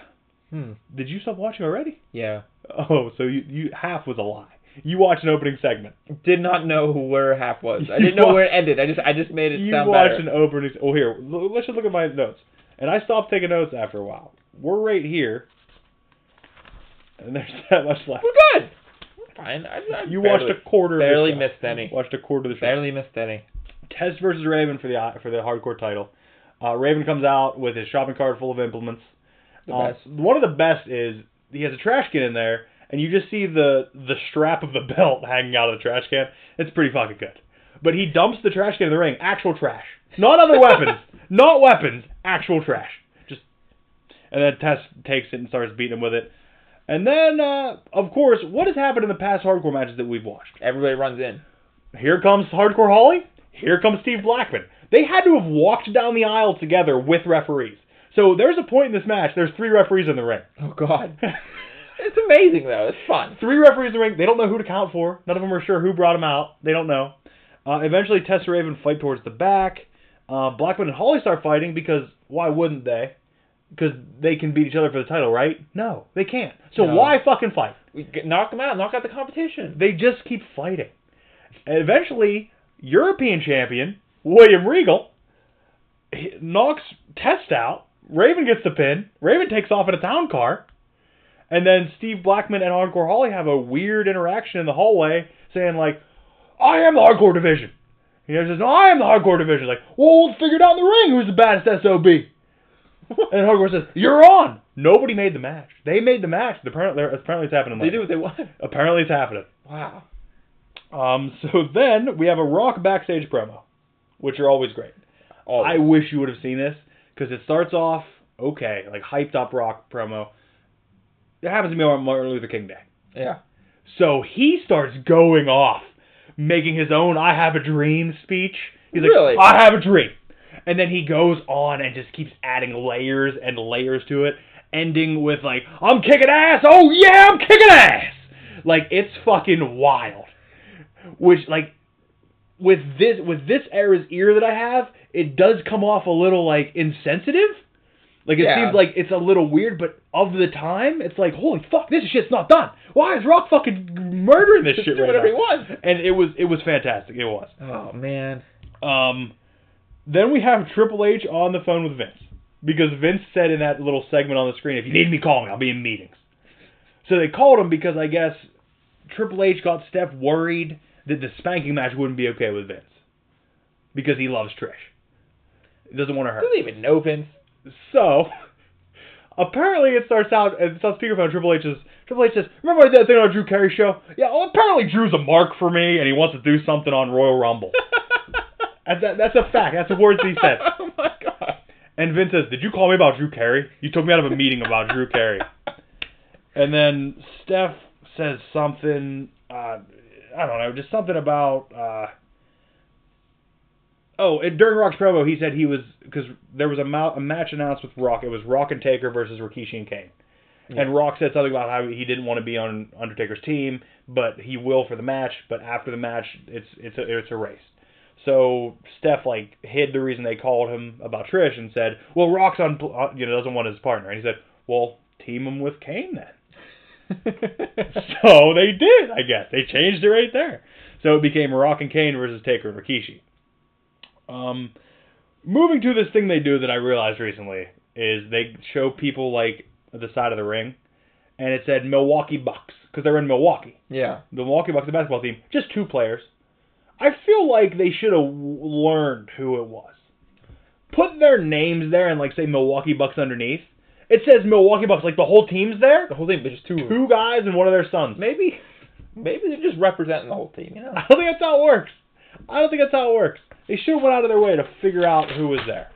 Did you stop watching already? Yeah. Oh, so you half was a lie. You watched an opening segment. Did not know where half was. I didn't know where it ended. I just made it sound better. You watched an opening... Oh, here. Let's just look at my notes. And I stopped taking notes after a while. We're right here. And there's that much left. We're good. We're fine. You watched a quarter of the show. Barely missed any. Watched a quarter of the show. Barely missed any. Tazz versus Raven for the hardcore title. Raven comes out with his shopping cart full of implements. The best. One of the best is he has a trash can in there, and you just see the strap of the belt hanging out of the trash can. It's pretty fucking good. But he dumps the trash can in the ring. Actual trash. Not other weapons. Not weapons. Actual trash. And then Tazz takes it and starts beating him with it. And then, of course, what has happened in the past hardcore matches that we've watched? Everybody runs in. Here comes Hardcore Holly. Here comes Steve Blackman. They had to have walked down the aisle together with referees. So there's a point in this match, there's 3 referees in the ring. Oh, God. It's amazing, though. It's fun. 3 referees in the ring. They don't know who to count for. None of them are sure who brought them out. They don't know. Eventually, Tess and Raven fight towards the back. Blackman and Holly start fighting because why wouldn't they? Because they can beat each other for the title, right? No, they can't. So why fucking fight? Knock them out. Knock out the competition. They just keep fighting. And eventually, European champion, William Regal, knocks Test out. Raven gets the pin. Raven takes off in a town car. And then Steve Blackman and Hardcore Holly have a weird interaction in the hallway saying, like, I am the Hardcore Division. He says, no, I am the Hardcore Division. Like, well, we'll figure it out in the ring who's the baddest SOB. And Hardcore says, you're on. Nobody made the match. They made the match. Apparently it's happening. They do what they want. Apparently it's happening. Wow. So then we have a Rock backstage promo, which are always great. Always. I wish you would have seen this, because it starts off, okay, like hyped up Rock promo. It happens to be on Martin Luther King Day. Yeah. So he starts going off, making his own I Have a Dream speech. He's really? Like, I have a dream. And then he goes on and just keeps adding layers and layers to it, ending with like, I'm kicking ass! Oh yeah, I'm kicking ass! Like, it's fucking wild. Which, like, with this era's ear that I have, it does come off a little, like, insensitive. Like, it seems like it's a little weird, but of the time, it's like, holy fuck, this shit's not done. Why is Rock fucking murdering this shit right now? Whatever he wants. And it was fantastic. It was. Oh, man. Then we have Triple H on the phone with Vince. Because Vince said in that little segment on the screen, if you need me, call me. I'll be in meetings. So they called him because I guess Triple H got Steph worried that the spanking match wouldn't be okay with Vince. Because he loves Trish. He doesn't want to hurt. Doesn't even know Vince. So, apparently it starts out, and it's on speakerphone, Triple H says, remember that thing on Drew Carey's show? Yeah, well, apparently Drew's a mark for me, and he wants to do something on Royal Rumble. That's a fact. That's the words he said. Oh my God. And Vince says, did you call me about Drew Carey? You took me out of a meeting about Drew Carey. And then Steph says something, I don't know, just something about, during Rock's promo, he said he was, because there was a match announced with Rock. It was Rock and Taker versus Rikishi and Kane. Yeah. And Rock said something about how he didn't want to be on Undertaker's team, but he will for the match. But after the match, it's erased. So Steph hid the reason they called him about Trish and said, "Well, Rock's doesn't want his partner." And he said, "Well, team him with Kane then." So they did, I guess. They changed it right there. So it became Rock and Kane versus Taker and Rikishi. Moving to this thing they do that I realized recently is they show people at the side of the ring, and it said Milwaukee Bucks because they're in Milwaukee. Yeah. The Milwaukee Bucks, the basketball team, just 2 players. I feel like they should have learned who it was. Put their names there and say Milwaukee Bucks underneath. It says Milwaukee Bucks, the whole team's there. The whole team, but just 2 guys and one of their sons. Maybe they're just representing the whole team. I don't think that's how it works. They should have went out of their way to figure out who was there.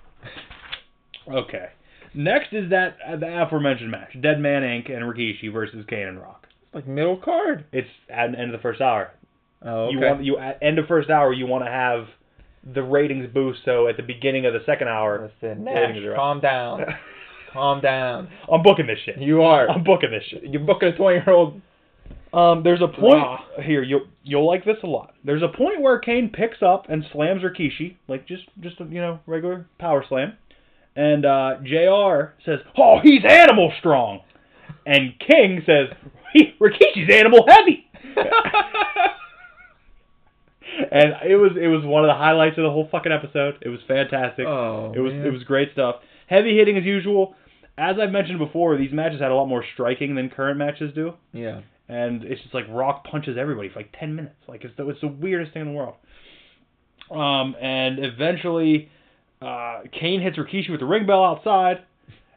Okay. Next is the aforementioned match. Dead Man Inc. and Rikishi versus Kane and Rock. It's middle card. It's at the end of the first hour. Oh, okay. You at end of first hour, you want to have the ratings boost, so at the beginning of the second hour... Listen, Nash, calm down. Calm down. I'm booking this shit. You are. I'm booking this shit. You're booking a 20-year-old... There's a point here. You'll like this a lot. There's a point where Kane picks up and slams Rikishi, just a regular power slam, and JR says, "Oh, he's animal strong," and King says, "Rikishi's animal heavy." And it was one of the highlights of the whole fucking episode. It was fantastic. Oh, it was great stuff. Heavy hitting as usual. As I've mentioned before, these matches had a lot more striking than current matches do. Yeah. And it's just like Rock punches everybody for like 10 minutes. Like it's the weirdest thing in the world. And eventually, Kane hits Rikishi with the ring bell outside,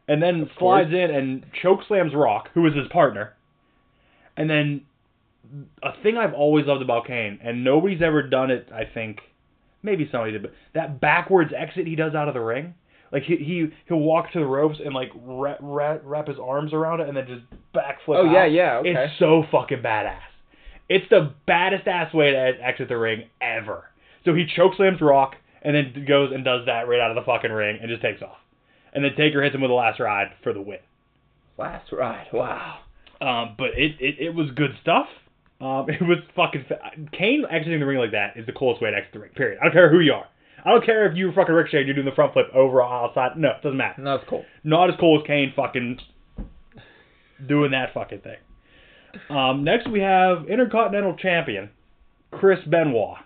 and then slides in and chokeslams Rock, who is his partner. And then a thing I've always loved about Kane, and nobody's ever done it, I think, maybe somebody did, but that backwards exit he does out of the ring. Like he'll walk to the ropes and like wrap his arms around it and then just backflip. Oh out. yeah, okay. It's so fucking badass. It's the baddest ass way to exit the ring ever. So he chokeslams Rock and then goes and does that right out of the fucking ring and just takes off. And then Taker hits him with a last ride for the win. Last ride, wow. But it was good stuff. It was fucking... Kane exiting the ring like that is the coolest way to exit the ring, period. I don't care who you are. I don't care if you fucking Ricochet and you're doing the front flip over outside. No, it doesn't matter. No, it's cool. Not as cool as Kane fucking doing that fucking thing. Next we have Intercontinental Champion Chris Benoit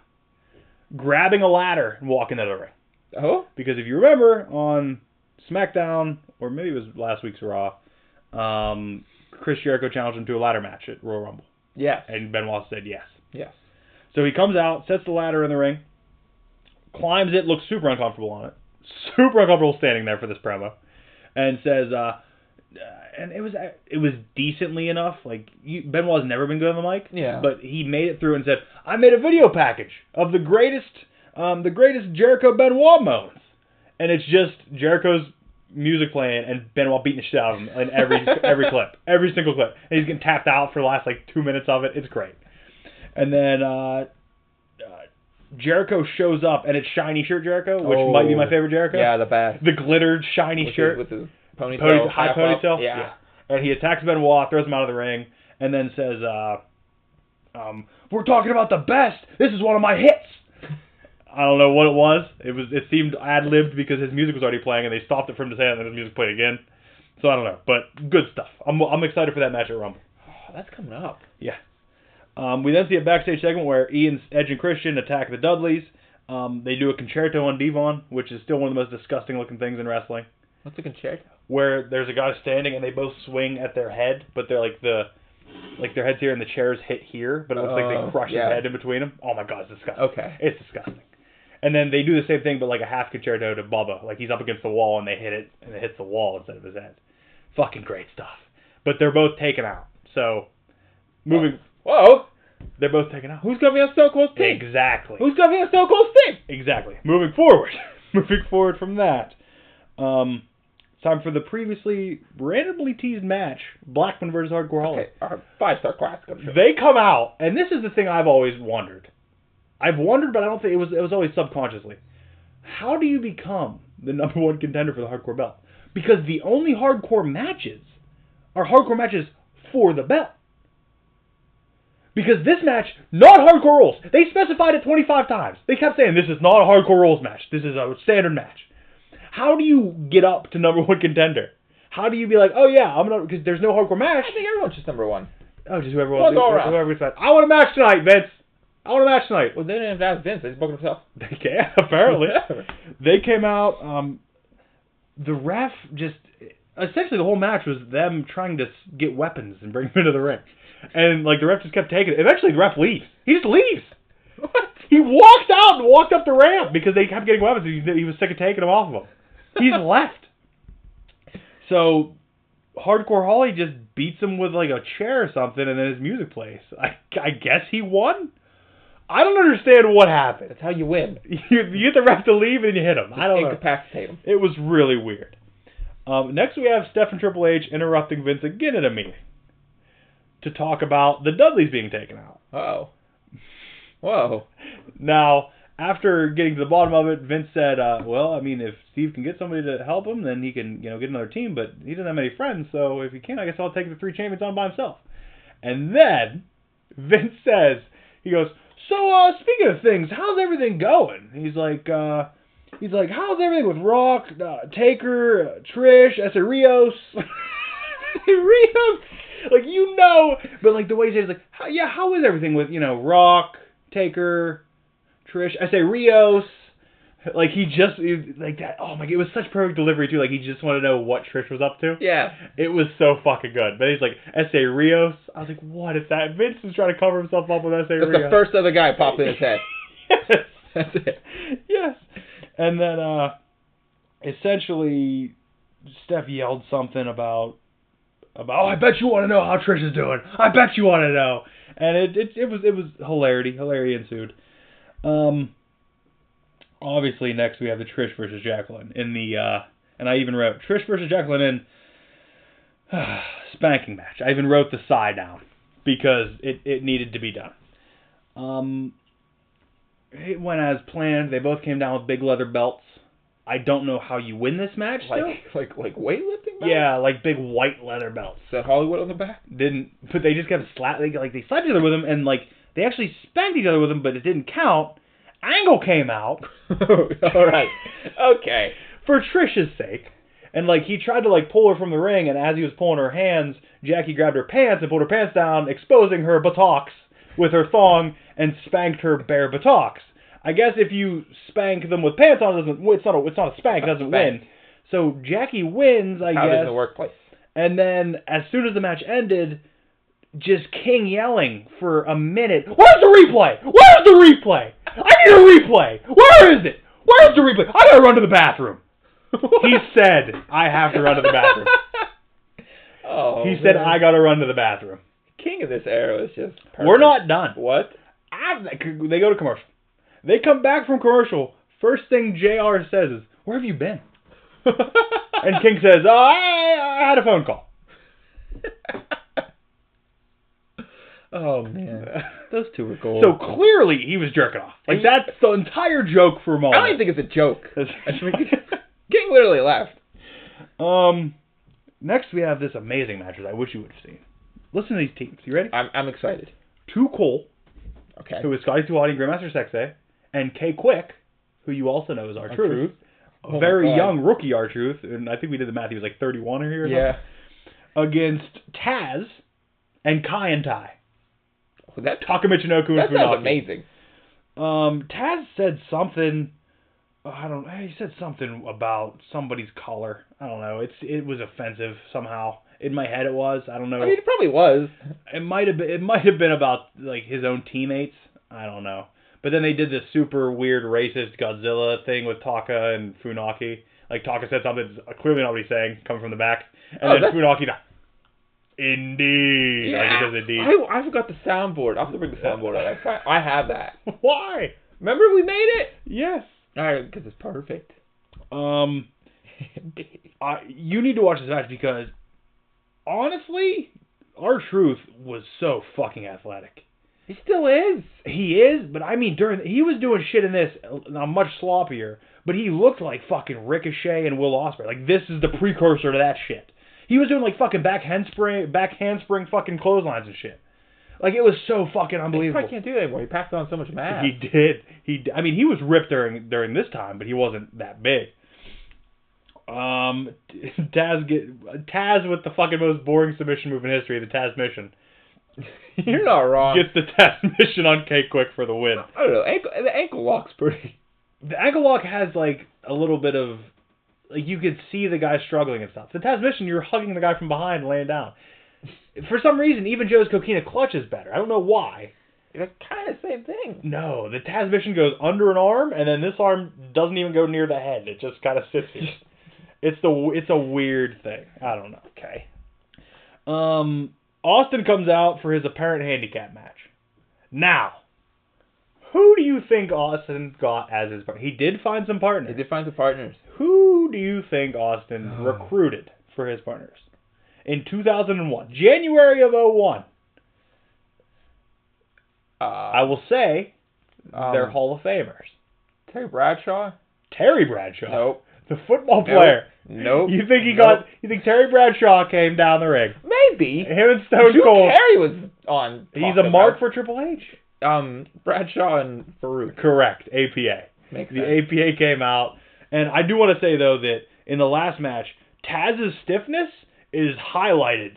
grabbing a ladder and walking out of the ring. Oh? Because if you remember on SmackDown, or maybe it was last week's Raw, Chris Jericho challenged him to a ladder match at Royal Rumble. Yes. And Benoit said yes. Yes. So he comes out, sets the ladder in the ring, climbs it, looks super uncomfortable on it, super uncomfortable standing there for this promo, and says, and it was decently enough. Like Benoit's never been good on the mic, yeah, but he made it through and said, "I made a video package of the greatest Jericho Benoit moments," and it's just Jericho's music playing and Benoit beating the shit out of him in every clip, every single clip, and he's getting tapped out for the last like 2 minutes of it. It's great, and then. Jericho shows up, and it's shiny shirt Jericho, which might be my favorite Jericho. Yeah, the best. The glittered shiny shirt. With his ponytail. High ponytail. Yeah. And he attacks Benoit, throws him out of the ring, and then says, "We're talking about the best. This is one of my hits." I don't know what it was. It seemed ad-libbed because his music was already playing, and they stopped it for him to say it, and then his music played again. So I don't know, but good stuff. I'm excited for that match at Rumble. Oh, that's coming up. Yeah. We then see a backstage segment where Edge and Christian attack the Dudleys. They do a concerto on Devon, which is still one of the most disgusting looking things in wrestling. What's a concerto? Where there's a guy standing and they both swing at their head, but they're like their head's here and the chairs hit here, but it looks like they crush his head in between them. Oh my god, it's disgusting. Okay. It's disgusting. And then they do the same thing, but like a half concerto to Bubba. Like he's up against the wall and they hit it, and it hits the wall instead of his head. Fucking great stuff. But they're both taken out. So, moving... Whoa! They're both taken out. Who's going to be on Stone Cold's team? Exactly. Who's going to be on Stone Cold's team? Exactly. Moving forward. Moving forward from that. Time for the previously randomly teased match, Blackman versus Hardcore Holly. Okay, our 5-star class comes through. They come out, and this is the thing I've always wondered. I've wondered, but I don't think it was always subconsciously. How do you become the #1 contender for the Hardcore belt? Because the only hardcore matches are hardcore matches for the belt. Because this match, not hardcore rules. They specified it 25 times. They kept saying, this is not a hardcore rules match. This is a standard match. How do you get up to #1 contender? How do you be like, oh yeah, I'm gonna, because there's no hardcore match. I think everyone's just #1. Oh, just whoever wants to. I want a match tonight, Vince. I want a match tonight. Well, they didn't have to ask Vince. They just booked himself. They can, apparently. They came out, the ref just, essentially the whole match was them trying to get weapons and bring them into the ring. And, like, the ref just kept taking it. Eventually, the ref leaves. He just leaves. What? He walked out and walked up the ramp because they kept getting weapons. He was sick of taking them off of them. He's left. So, Hardcore Holly just beats him with, like, a chair or something, and then his music plays. I guess he won? I don't understand what happened. That's how you win. You get the ref to leave and you hit him. I don't know. Incapacitate him. It was really weird. Next, we have Steph and Triple H interrupting Vince again at a meeting to talk about the Dudleys being taken out. Uh-oh. Whoa. Now, after getting to the bottom of it, Vince said, well, I mean, if Steve can get somebody to help him, then he can, get another team, but he doesn't have many friends, so if he can, I guess I'll take the 3 champions on by himself. And then, Vince says, he goes, so, speaking of things, how's everything going? He's like, how's everything with Rock, Taker, Trish, Essa Rios? Rios? Like, but like the way he says, like, how is everything with, Rock, Taker, Trish? I say Rios. Like, like that. Oh my god, it was such perfect delivery too. Like, he just wanted to know what Trish was up to. Yeah. It was so fucking good. But he's like, S.A. Rios. I was like, what is that? Vince was trying to cover himself up with S.A. Rios. That's the first other guy popped in his head. Yes. That's it. Yes. And then, essentially, Steph yelled something about, oh, I bet you want to know how Trish is doing. I bet you want to know. And it was hilarity. Hilarity ensued. Obviously, next we have the Trish versus Jacqueline in the, and I even wrote Trish versus Jacqueline in spanking match. I even wrote the sigh down because it needed to be done. It went as planned. They both came down with big leather belts. I don't know how you win this match. Like weightlifting belts? Yeah, like big white leather belts. Is that Hollywood on the back? But they just kept they slapped each other with them, and like they actually spanked each other with them, but it didn't count. Angle came out. All right. Okay. For Trish's sake. And like he tried to like pull her from the ring, and as he was pulling her hands, Jackie grabbed her pants and pulled her pants down, exposing her buttocks with her thong, and spanked her bare buttocks. I guess if you spank them with pants on, it's not a spank. It doesn't win. So Jackie wins, I guess. Out in the workplace. And then as soon as the match ended, just King yelling for a minute. Where's the replay? Where's the replay? I need a replay. Where is it? Where's the replay? I gotta run to the bathroom. He said, I have to run to the bathroom. He said, I gotta run to the bathroom. King of this era is just perfect. We're not done. What? They go to commercial. They come back from commercial. First thing JR says is, where have you been? And King says, I had a phone call. Oh, man. Those two were gold. So clearly he was jerking off. Like, that's the entire joke for a moment. I don't even think it's a joke. King literally laughed. Next we have this amazing match that I wish you would have seen. Listen to these teams. You ready? I'm excited. Too Cole, okay, who is Scotty 2 Hottie and Grandmaster Sexay, and K Quick, who you also know is R-Truth. Oh very young rookie R-Truth, and I think we did the math. He was like 31 or something. Against Tazz and Kai and Tai. Taka Michinoku and Funaki. That sounds amazing. Tazz said something. He said something about somebody's color. I don't know. It was offensive somehow. In my head, it was. I don't know. I mean, it probably was. It might have been about like his own teammates. I don't know. But then they did this super weird racist Godzilla thing with Taka and Funaki. Like Taka said something clearly not what he's saying, coming from the back, and then Funaki. Indeed. Yeah. Like it does indeed. I forgot the soundboard. I'll have to bring the soundboard out. I have that. Why? Remember we made it? Yes. Because it's perfect. You need to watch this match because, honestly, R-Truth was so fucking athletic. He still is. He is, but I mean, he was doing shit in this much sloppier, but he looked like fucking Ricochet and Will Ospreay. Like, this is the precursor to that shit. He was doing like fucking back handspring fucking clotheslines and shit. Like, it was so fucking unbelievable. He probably can't do that anymore. He packed on so much mass. He did. I mean, he was ripped during this time, but he wasn't that big. Tazz with the fucking most boring submission move in history, the Tazz mission. You're not wrong. Gets the Tazz mission on K-Quick for the win. I don't know. The ankle lock's pretty. The ankle lock has like a little bit of, like, you could see the guy struggling and stuff. The Tazz mission, you're hugging the guy from behind and laying down. For some reason, even Joe's Coquina clutch is better. I don't know why. It's kind of the same thing. No, the Tazz mission goes under an arm, and then this arm doesn't even go near the head. It just kind of sits here. It's a weird thing. I don't know. Okay. Austin comes out for his apparent handicap match. Now, who do you think Austin got as his partner? He did find some partners. He did find some partners. Who do you think Austin recruited for his partners? In 2001. January of 2001. I will say they're Hall of Famers. Terry Bradshaw? Terry Bradshaw? Nope. The football player? Nope. You think you think Terry Bradshaw came down the ring? Maybe. Him and Stone Cold. Terry was on. He's a mark for Triple H. Bradshaw and Farouk. Correct. APA. Makes the sense. APA came out, and I do want to say though that in the last match, Tazz's stiffness is highlighted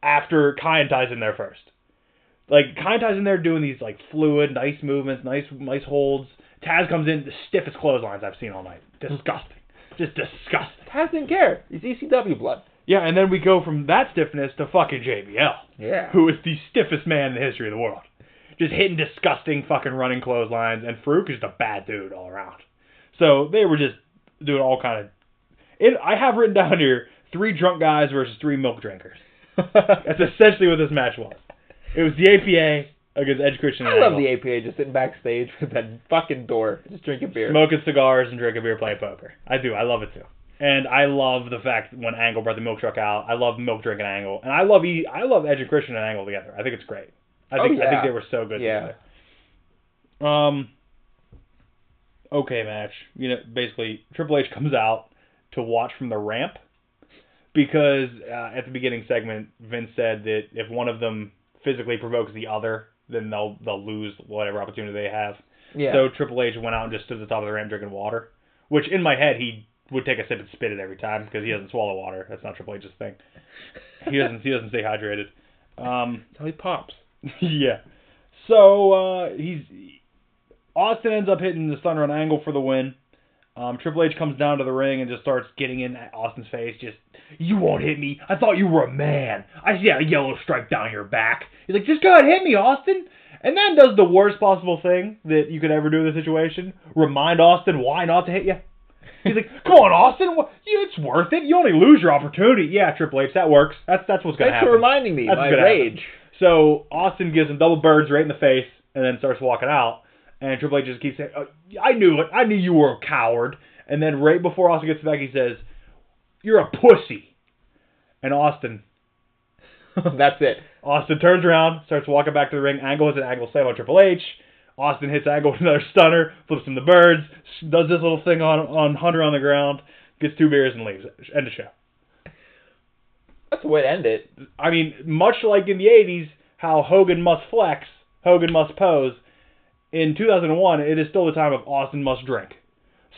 after Kane ties in there first. Like, Kane ties in there doing these, like, fluid, nice movements, nice holds. Tazz comes in, the stiffest clotheslines I've seen all night. Disgusting. Just disgusting. Tazz didn't care. He's ECW blood. Yeah, and then we go from that stiffness to fucking JBL. Yeah. Who is the stiffest man in the history of the world. Just hitting disgusting fucking running clotheslines, and Farouk is just a bad dude all around. So they were just doing all kind of... I have written down here, 3 drunk guys versus 3 milk drinkers. That's essentially what this match was. It was the APA against Edge Christian and I love Angle. the APA just sitting backstage with that fucking door, just drinking beer. Smoking cigars and drinking beer, playing poker. I do. I love it too. And I love the fact when Angle brought the milk truck out. I love milk drinking Angle. And I love Edge and Christian and Angle together. I think it's great. I think they were so good together. Okay, match. You know, basically, Triple H comes out to watch from the ramp because at the beginning segment, Vince said that if one of them physically provokes the other, then they'll lose whatever opportunity they have. Yeah. So Triple H went out and just stood at the top of the ramp drinking water, which in my head he would take a sip and spit it every time because he doesn't swallow water. That's not Triple H's thing. He doesn't stay hydrated. That's how he pops. Yeah. So Austin ends up hitting the Stunner on Angle for the win. Triple H comes down to the ring and just starts getting in Austin's face. Just, you won't hit me. I thought you were a man. I see a yellow stripe down your back. He's like, just go ahead, hit me, Austin. And then does the worst possible thing that you could ever do in this situation. Remind Austin why not to hit you. He's like, come on, Austin. It's worth it. You only lose your opportunity. Yeah, Triple H, that works. That's what's going to happen. Thanks for reminding me. My rage. Happen. So Austin gives him double birds right in the face and then starts walking out. And Triple H just keeps saying, oh, I knew it. I knew you were a coward. And then right before Austin gets back, he says, you're a pussy. And Austin... That's it. Austin turns around, starts walking back to the ring. Angle hits an Angle slam on Triple H. Austin hits Angle with another stunner, flips him the birds, does this little thing on Hunter on the ground, gets 2 beers and leaves. End of show. That's the way to end it. I mean, much like in the 80s, how Hogan must flex, Hogan must pose, in 2001, it is still the time of Austin must drink.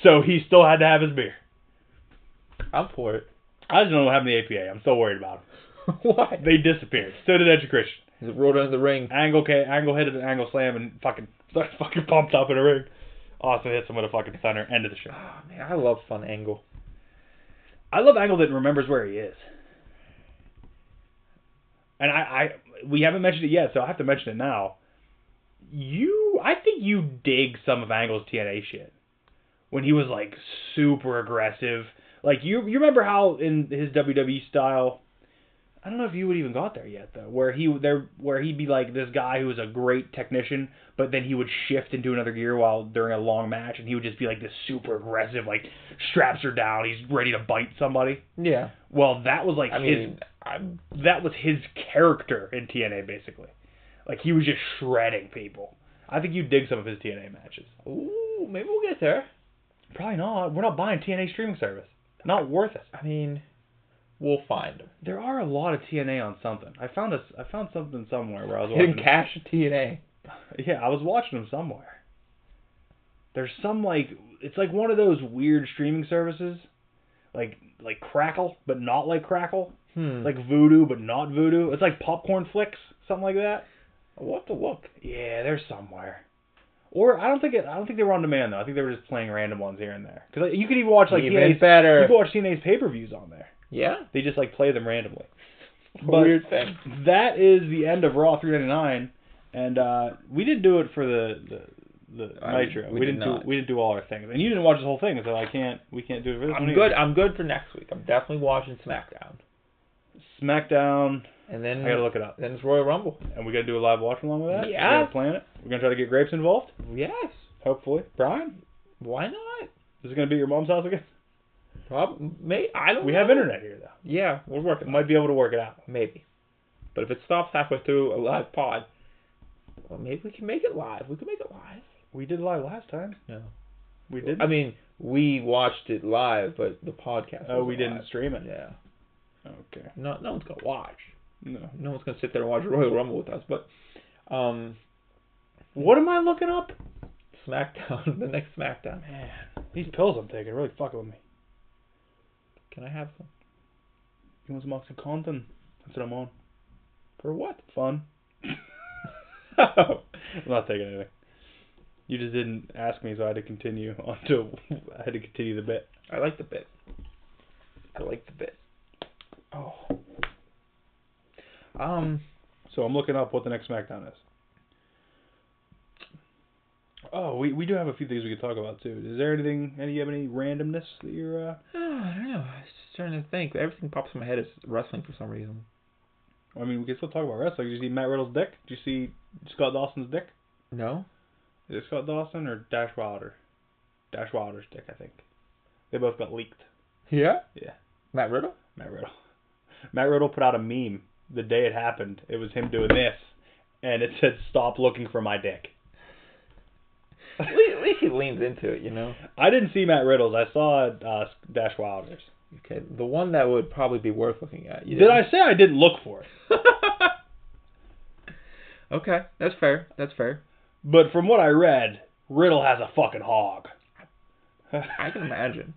So he still had to have his beer. I'm for it. I just don't know what happened to the APA. I'm still worried about them. Why? They disappeared. So did Edge and Christian. He rolled under the ring. Angle hit an Angle slam and fucking pumped up in a ring. Austin hits him with a fucking stunner. End of the show. Oh, man, I love fun Angle. I love Angle that remembers where he is. And we haven't mentioned it yet, so I have to mention it now. I think you dig some of Angle's TNA shit. When he was like super aggressive. Like you remember how in his WWE style, I don't know if you would even got there yet though, where he'd be like this guy who was a great technician, but then he would shift into another gear during a long match, and he would just be like this super aggressive, like straps are down, he's ready to bite somebody. Yeah. Well, that was like that was his character in TNA basically. Like he was just shredding people. I think you dig some of his TNA matches. Ooh, maybe we'll get there. Probably not. We're not buying TNA streaming service. Not worth it. I mean, we'll find them. There are a lot of TNA on something. I found something somewhere where I was watching. Hidden cache TNA. Yeah, I was watching them somewhere. There's some it's like one of those weird streaming services, like Crackle, but not like Crackle. Like Voodoo, but not Voodoo. It's like Popcorn Flicks, something like that. I'll have to look. Yeah, they're somewhere. Or I don't think they were on demand though. I think they were just playing random ones here and there. Because you could even watch TNA's better. You could watch TNA's pay-per-views on there. Yeah. They just play them randomly. Weird thing. That is the end of Raw 399, and we didn't do it for the Nitro. We didn't do all our things, and you didn't watch the whole thing, so we can't do it for this one either. I'm good for next week. I'm definitely watching Smackdown. And then I gotta look it up. Then it's Royal Rumble. And we gotta do a live watch along with that? Yeah. We're gonna plan it. We're gonna try to get Grapes involved? Yes. Hopefully. Brian? Why not? Is it gonna be at your mom's house again? Probably. I don't know. We have internet here though. Yeah, we're working. Might be able to work it out. Maybe. But if it stops halfway through a live pod, well, maybe we can make it live. We can make it live. We did live last time. No. We did? I mean, we watched it live, but the podcast we didn't stream it? Yeah. Okay. No one's going to watch. No one's going to sit there and watch Royal Rumble with us, but... what am I looking up? Smackdown. The next Smackdown. Man, these pills I'm taking are really fucking with me. Can I have some? You want some OxyContin? That's what I'm on. For what? Fun. Oh. I'm not taking anything. You just didn't ask me, so I had to continue the bit. I like the bit. Oh. So I'm looking up what the next Smackdown is. Oh, we do have a few things we could talk about too. Is there anything? You have any randomness that you're? I don't know. I was just trying to think. Everything pops in my head is wrestling for some reason. I mean, we can still talk about wrestling. Did you see Matt Riddle's dick? Did you see Scott Dawson's dick? No. Is it Scott Dawson or Dash Wilder? Dash Wilder's dick, I think. They both got leaked. Yeah? Yeah. Matt Riddle? Matt Riddle. Matt Riddle put out a meme the day it happened. It was him doing this, and it said, "Stop looking for my dick." At least he leans into it, you know? I didn't see Matt Riddle's. I saw Dash Wilder's. Okay, the one that would probably be worth looking at. Did I say I didn't look for it? Okay, that's fair. But from what I read, Riddle has a fucking hog. I can imagine.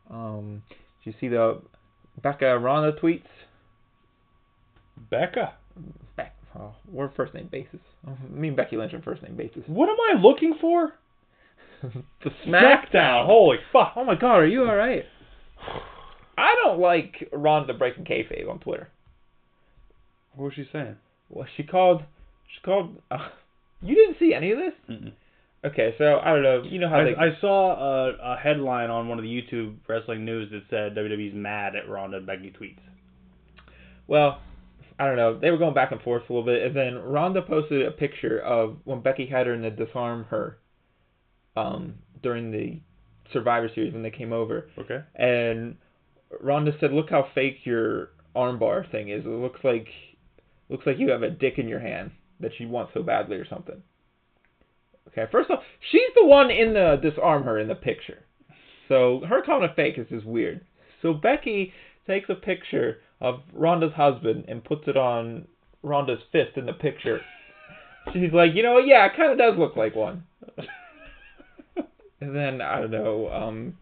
Did you see the Becca Rhonda tweets? Becca? We're first name basis. Me and Becky Lynch are first name basis. What am I looking for? The Smackdown. Holy fuck. Oh my god, are you alright? I don't like Rhonda breaking kayfabe on Twitter. What was she saying? Well, she called. You didn't see any of this? Mm-mm. Okay, so I don't know. You know how I saw a headline on one of the YouTube wrestling news that said WWE's mad at Rhonda and Becky tweets. Well, I don't know. They were going back and forth a little bit, and then Rhonda posted a picture of when Becky had her in the Disarm Her during the Survivor Series when they came over. Okay. And Rhonda said, "Look how fake your armbar thing is. It looks like you have a dick in your hand that you want so badly or something." Okay, first off, she's the one in the Disarm Her in the picture. So her calling it fake is just weird. So Becky takes a picture of Rhonda's husband and puts it on Rhonda's fist in the picture. She's like, you know what, yeah, it kind of does look like one. And then, I don't know,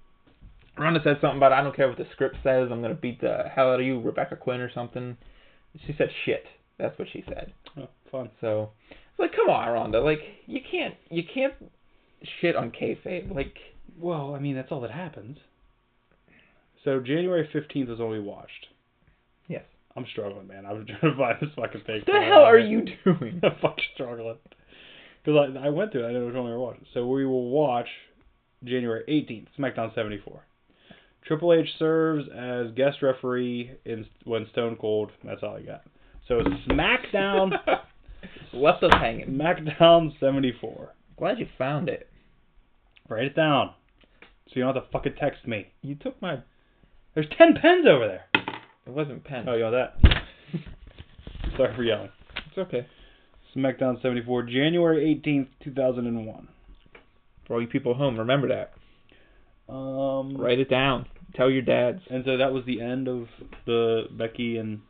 Rhonda said something about, I don't care what the script says, I'm going to beat the hell out of you, Rebecca Quinn or something. She said shit. That's what she said. Oh, fun. So, it's like, come on, Rhonda. Like, you can't shit on kayfabe. Like, well, I mean, that's all that happens. So, January 15th was when we watched. Yes. I'm struggling, man. I was trying to find this fucking thing. What the hell are you doing? I'm fucking struggling. Because I went through it. I know which one we were watching. So, we will watch January 18th, SmackDown 74. Triple H serves as guest referee when Stone Cold. That's all I got. So SmackDown. Left us hanging. SmackDown 74. Glad you found it. Write it down. So you don't have to fucking text me. You took my... There's 10 pens over there. It wasn't pen. Oh, you want that? Sorry for yelling. It's okay. SmackDown 74, January 18th, 2001. For all you people at home, remember that. Write it down. Tell your dads. And so that was the end of the Becky and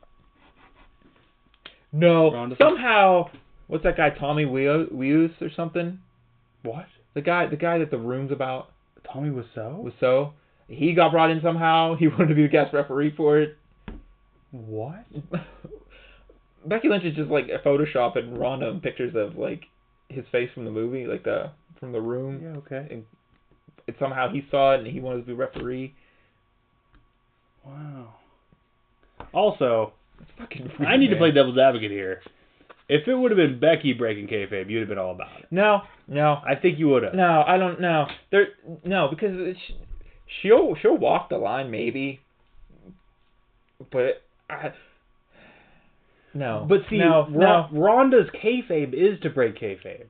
No, Rhonda somehow, what's that guy, Tommy Wiseau or something? What? The guy that the room's about. Tommy Wiseau? Wiseau. He got brought in somehow. He wanted to be the guest referee for it. What? Becky Lynch is just like a Photoshop and Rhonda pictures of like his face from the movie, like from the room. Yeah, okay. And somehow he saw it and he wanted to be referee. Wow. Also, fucking weird, I need to man. play devil's advocate here. If it would have been Becky breaking kayfabe, you'd have been all about it. No. I think you would have. No, I don't know. No, because she'll walk the line maybe, but no. But see, no. Rhonda's kayfabe is to break kayfabe.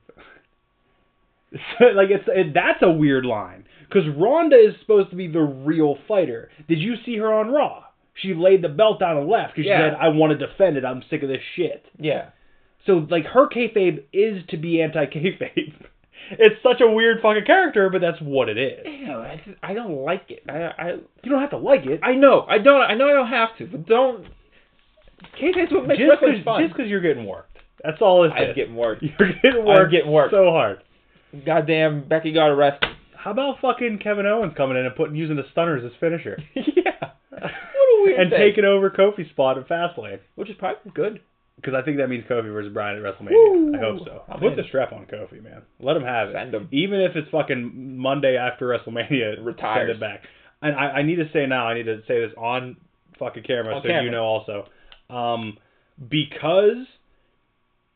Like that's a weird line because Rhonda is supposed to be the real fighter. Did you see her on Raw? She laid the belt down and left because she said, "I want to defend it. I'm sick of this shit." Yeah. So like her kayfabe is to be anti-kayfabe. It's such a weird fucking character, but that's what it is. I don't like it. You don't have to like it. I know. I don't have to. But don't. Kayfabe's what makes wrestling fun. Just because you're getting worked. That's all it is. I'm getting worked. You're getting worked. I'm getting worked so hard. Goddamn, Becky got arrested. How about fucking Kevin Owens coming in and using the stunner as his finisher? Yeah. What a weird and thing. taking over Kofi's spot at Fastlane. Which is probably good. Because I think that means Kofi versus Bryan at WrestleMania. Woo! I hope so. I'm Put in. the strap on Kofi, man. Let him have it. Send him. Even if it's fucking Monday after WrestleMania, Retires. send it back. And I need to say now, I need to say this on fucking camera On so camera. you know also. Because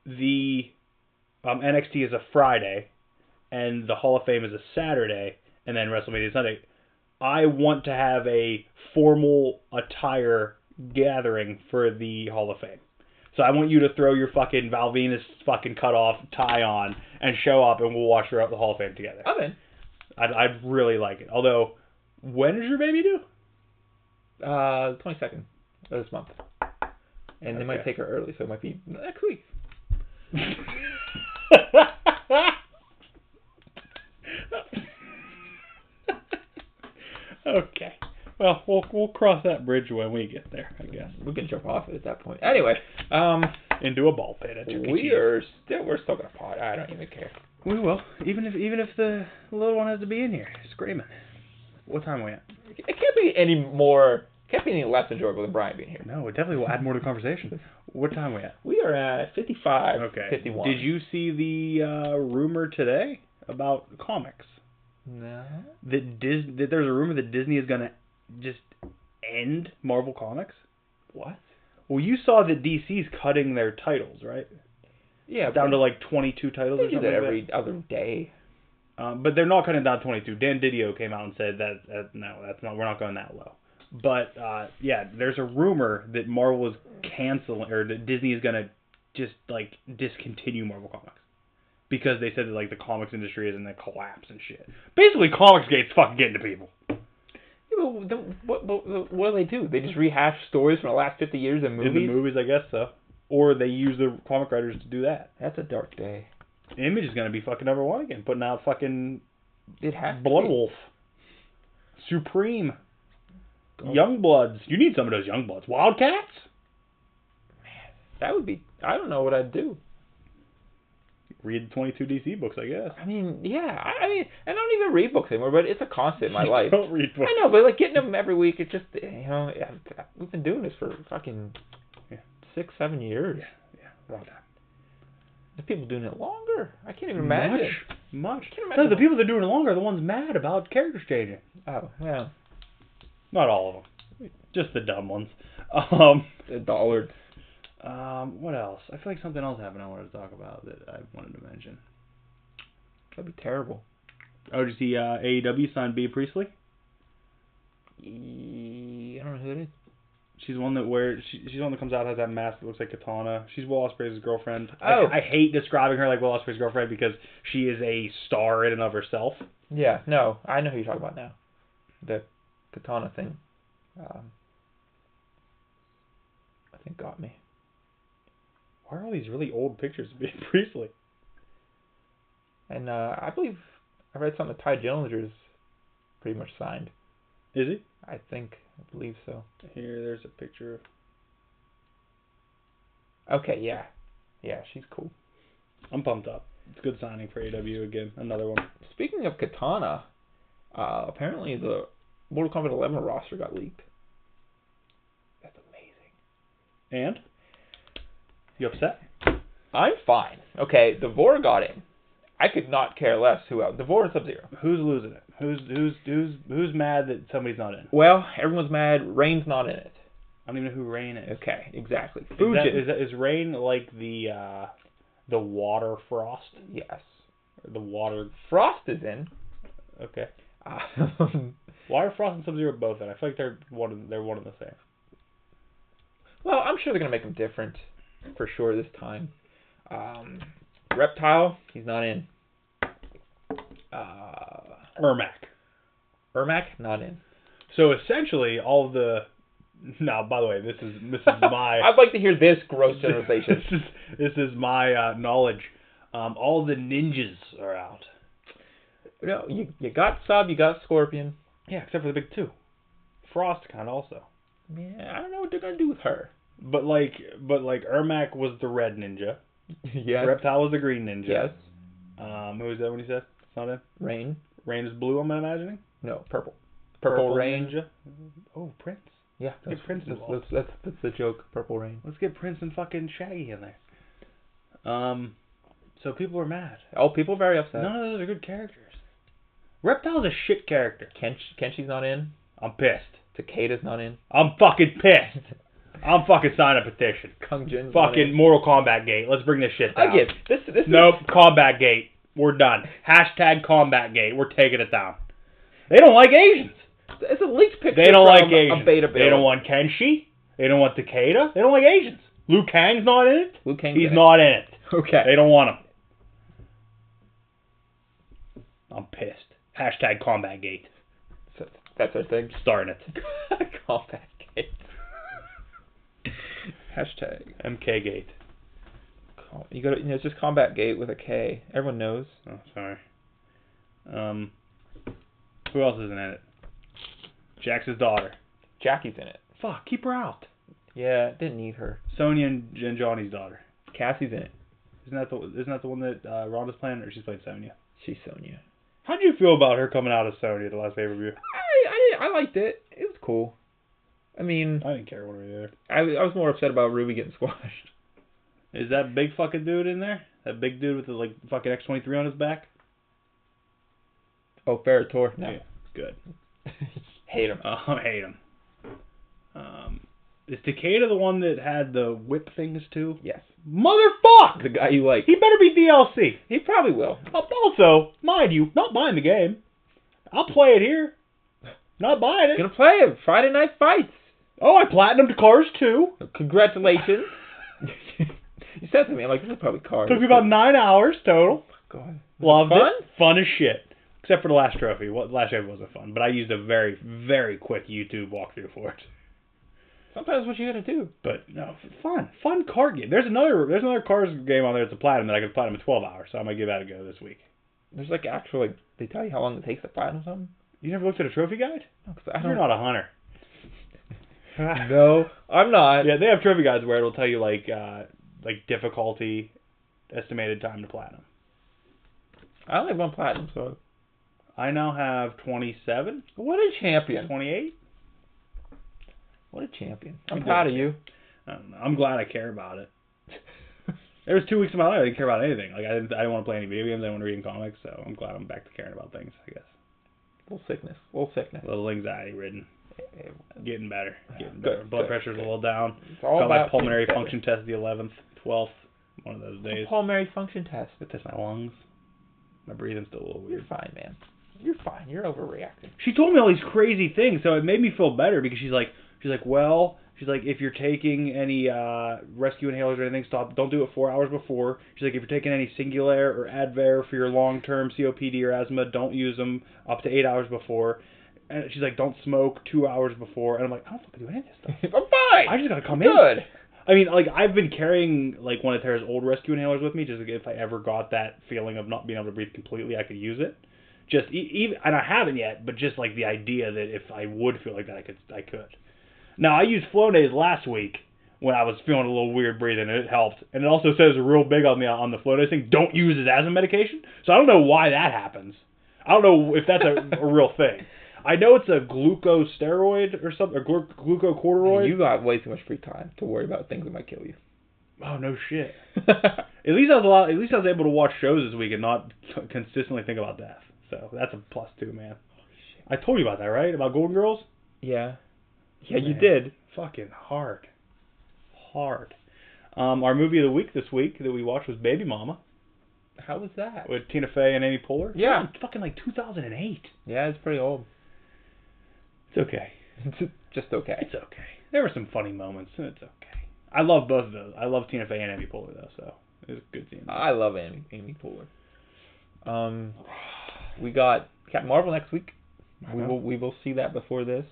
the NXT is a Friday and the Hall of Fame is a Saturday and then WrestleMania is Sunday, I want to have a formal attire gathering for the Hall of Fame. So I want you to throw your fucking Val Venus fucking cutoff tie on and show up and we'll watch the Hall of Fame together. I'm in. I'd really like it. Although, when is your baby due? 22nd of this month. And they might take her early, so it might be next week. Okay. Well, we'll cross that bridge when we get there, I guess. We can jump off it at that point. Anyway, Into a ball pit at we're still gonna pod. I don't even care. We will, even if the little one has to be in here screaming. What time are we at? It can't be any less enjoyable than Brian being here. No, it definitely will add more to the conversation. What time are we at? We are at 55. Okay. 51. Did you see the rumor today about comics? No. That there's a rumor that Disney is gonna just end Marvel Comics. What? Well, you saw that DC's cutting their titles, right? Yeah. Down to like 22 titles They or do something that like every other day. but they're not cutting down 22. Dan Didio came out and said that no, that's not. We're not going that low. But yeah, there's a rumor that Marvel is canceling, or that Disney is gonna just like discontinue Marvel Comics because they said that like the comics industry is in a collapse and shit. Basically, Comicsgate's fucking getting to people. Yeah, but what do they do? They just rehash stories from the last 50 years in movies? In the movies, I guess so. Or they use the comic writers to do that. That's a dark day. Image is gonna be fucking #1 again, putting out fucking It has Blood to be. Wolf, Supreme, Youngbloods. You need some of those Youngbloods. Wildcats. That would be... I don't know what I'd do. Read the 22 DC books, I guess. I mean, yeah. I mean, I don't even read books anymore, but it's a constant in my life. Don't read books. I know, but like getting them every week, it's just, we've been doing this for fucking 6-7 years. Yeah, long time. There's people doing it longer. I can't even imagine. Much. I can't imagine. No, the people that are doing it longer are the ones mad about characters changing. Oh, yeah. Not all of them. Just the dumb ones. The dollar. What else? I feel like something else happened I wanted to talk about that I wanted to mention. That'd be terrible. Oh, did you see AEW signed Bea Priestley? I don't know who that is. She's the one that she's the one that comes out, has that mask that looks like Katana. She's Will Ospreay's girlfriend. Oh. I hate describing her like Will Ospreay's girlfriend because she is a star in and of herself. Yeah, no, I know who you're talking about now. The Katana thing. I think got me. Why are all these really old pictures of Bea Priestley? And I believe I read something that Ty Dillinger's pretty much signed. Is he? I believe so. Here, there's a picture. Okay, yeah. Yeah, she's cool. I'm pumped up. It's a good signing for AEW again. Another one. Speaking of Katana, apparently the Mortal Kombat 11 roster got leaked. That's amazing. And? You upset? I'm fine. Okay, Devore got in. I could not care less who else. Devore is Sub-Zero. Who's losing it? Who's mad that somebody's not in? Well, everyone's mad. Rain's not in it. I don't even know who Rain is. Okay, exactly. Is Rain like the water Frost? Yes. Or the water... Frost is in. Okay. Why are Frost and Sub-Zero both in? I feel like they're one and the same. Well, I'm sure they're going to make them different for sure this time. Reptile, he's not in. Ermac, not in. So essentially, all the... Now, by the way, this is my... I'd like to hear this gross generalization. this is my knowledge. All the ninjas are out. No, you got Sub, you got Scorpion. Yeah, except for the big two. Frost kind of also. Yeah, I don't know what they're gonna do with her. But like Ermac was the red ninja. Yes. Reptile was the green ninja. Yes. Who was that when he said? It's not in? Rain. Rain is blue, I'm imagining? No, purple. Purple Rain. Ninja. Oh, Prince. Yeah, Get Prince involved. That's the joke. Purple Rain. Let's get Prince and fucking Shaggy in there. So people are mad. Oh, people are very upset. None of those are good characters. Reptile's a shit character. Kenshi's not in. I'm pissed. Takeda's not in. I'm fucking pissed. I'm fucking signing a petition. Kung Jin's fucking Mortal Kombat Gate. Let's bring this shit down. I get this. Nope. Combat Gate. We're done. Hashtag Combat Gate. We're taking it down. They don't like Asians. It's a leaked picture. They don't like Asians. A beta build. They don't want Kenshi. They don't want Takeda. They don't like Asians. Liu Kang's not in it. He's not in it. Okay. They don't want him. I'm pissed. Hashtag Combat Gate. So that's our thing. Starting it. Combat Gate. Hashtag MK Gate. You got it's just Combat Gate with a K. Everyone knows. Oh, sorry. Who else isn't in it? Jax's daughter. Jackie's in it. Fuck, keep her out. Yeah, didn't need her. Sonya and Johnny's daughter. Cassie's in it. Isn't that the one that Rhonda's playing, or she's playing Sonya? She's Sonya. How'd you feel about her coming out as Sonya at the last pay-per-view? I liked it. It was cool. I mean, I didn't care one way or the other. I was more upset about Ruby getting squashed. Is that big fucking dude in there? That big dude with the like fucking X-23 on his back? Oh, Ferrator. No. Yeah, good. Hate him. I hate him. Is Takeda the one that had the whip things too? Yes. Motherfuck! The guy you like. He better be DLC. He probably will. Also, mind you, not buying the game. I'll play it here. Not buying it. Gonna play him. Friday Night Fights. Oh, I platinumed Cars 2. Congratulations. You said to me, I'm like, this is probably Cars. Took me about 9 hours total. Oh, God. Loved fun? it. Fun as shit. Except for the last trophy. The last trophy wasn't fun, but I used a very, very quick YouTube walkthrough for it. Sometimes what you gotta do. But no, fun card game. There's another Cars game on there that's a platinum that I could platinum in 12 hours, so I might give that a go this week. There's like actual, like, they tell you how long it takes to platinum something? You never looked at a trophy guide? No, because You're not a hunter. No, I'm not. Yeah, they have trophy guides where it'll tell you like difficulty, estimated time to platinum. I only have one platinum, so. I now have 27. What a champion. 28. What a champion. I'm proud of you. I don't know. I'm glad I care about it. There was 2 weeks of my life I didn't care about anything. Like I didn't want to play any video games. I didn't want to read comics. So I'm glad I'm back to caring about things. I guess. A little sickness. A little anxiety ridden. Getting better. Good, Blood pressure's a little down. It's all got about my pulmonary function test the 11th, 12th, one of those days. Pulmonary function test. It tests my lungs. My breathing's still a little weird. You're fine, man. You're fine. You're overreacting. She told me all these crazy things, so it made me feel better because she's like, if you're taking any rescue inhalers or anything, don't do it 4 hours before. She's like, if you're taking any Singulair or Advair for your long-term COPD or asthma, don't use them up to 8 hours before. And she's like, don't smoke 2 hours before. And I'm like, I don't fucking do any of this stuff. I'm fine. I just gotta come in. Good. I mean, like, I've been carrying, like, one of Tara's old rescue inhalers with me, just if I ever got that feeling of not being able to breathe completely, I could use it. Just, even, and I haven't yet, but just, like, the idea that if I would feel like that, I could. Now, I used Flonase last week when I was feeling a little weird breathing, and it helped. And it also says real big on the Flonase thing, don't use as asthma medication. So I don't know why that happens. I don't know if that's a real thing. I know it's a glucosteroid or something, or glucocorticoid. You got way too much free time to worry about things that might kill you. Oh, no shit. At least I was able to watch shows this week and not consistently think about death. So that's a plus too, man. I told you about that, right? About Golden Girls? Yeah. Yeah, man, you did. Fucking hard. Our movie of the week this week that we watched was Baby Mama. How was that? With Tina Fey and Amy Poehler. Yeah. It's fucking like 2008. Yeah, it's pretty old. It's okay. Just okay. It's okay. There were some funny moments. It's okay. I love both of those. I love Tina Fey and Amy Poehler though, so it was a good scene. I love Amy Poehler. We got Captain Marvel next week. We will see that before this,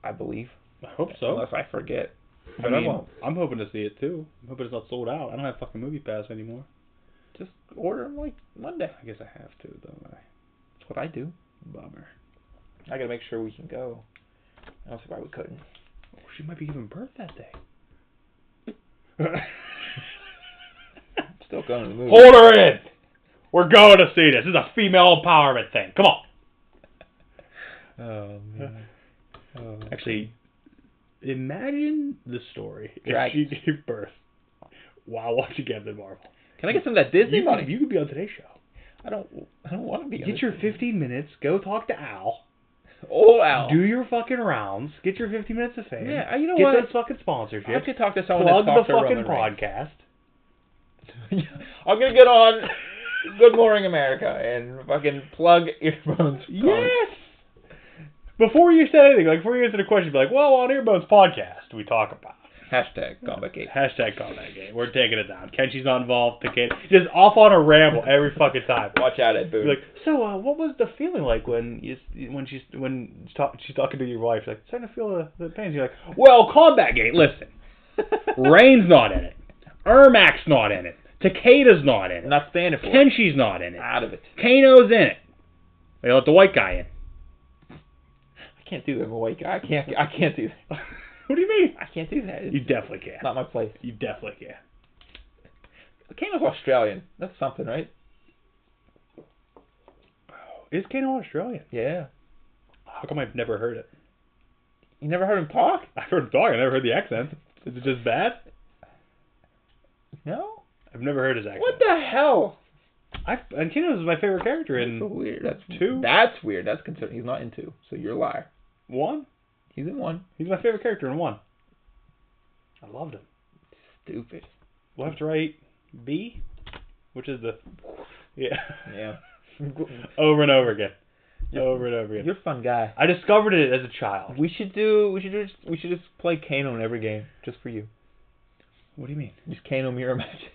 I believe. I hope so. Unless I forget. But I won't. I'm hoping to see it too. I'm hoping it's not sold out. I don't have fucking Movie Pass anymore. Just order them like Monday. I guess I have to, don't I? That's what I do. Bummer. I gotta make sure we can go. I don't see why we couldn't. Oh, she might be giving birth that day. Still going to the movie. Hold her in! We're going to see this. This is a female empowerment thing. Come on. Oh, man. Actually, Imagine the story if she gave birth while watching Captain Marvel. Can I get some of that Disney money? You could be on Today's Show. I don't want to be. Get your 15 minutes. Go talk to Al. Oh, Al. Do your fucking rounds. Get your 15 minutes of fame. Yeah, you know get what? Get those fucking sponsorships. I could talk to someone Plug that talks the fucking Roman podcast. I'm gonna get on Good Morning America and fucking plug Earbones. Yes. Before you said anything, like before you answered the question, be like, "Well, on Earbones podcast, we talk about." Hashtag Combat Gate. Hashtag Combat Gate. We're taking it down. Kenshi's not involved. Just off on a ramble every fucking time. Watch out, Ed Boon. Like, so, what was the feeling like when she's talking to your wife? She's like, starting to feel the pains. You're like, well, Combat Gate. Listen, Rain's not in it. Ermac's not in it. Takeda's not in it. Not standing for it. Kenshi's not in it. Out of it. Kano's in it. They let the white guy in. I can't do that. I'm a white guy. I can't do that. What do you mean? I can't do that. You definitely can. Not my place. You definitely can. Kano's Australian. That's something, right? Is Kano Australian? Yeah. How come I've never heard it? You never heard him talk? I've heard him talk. I never heard the accent. Is it just bad? No. I've never heard his accent. What the hell? And Kano is my favorite character in That's so weird. That's 2. That's weird. That's considered. He's not in 2, so you're a liar. 1? He's in 1. He's my favorite character in 1. I loved him. Stupid. We'll have to write B, which is the yeah. Over and over again. Over and over again. You're a fun guy. I discovered it as a child. We should just play Kano in every game just for you. What do you mean? Just Kano mirror match.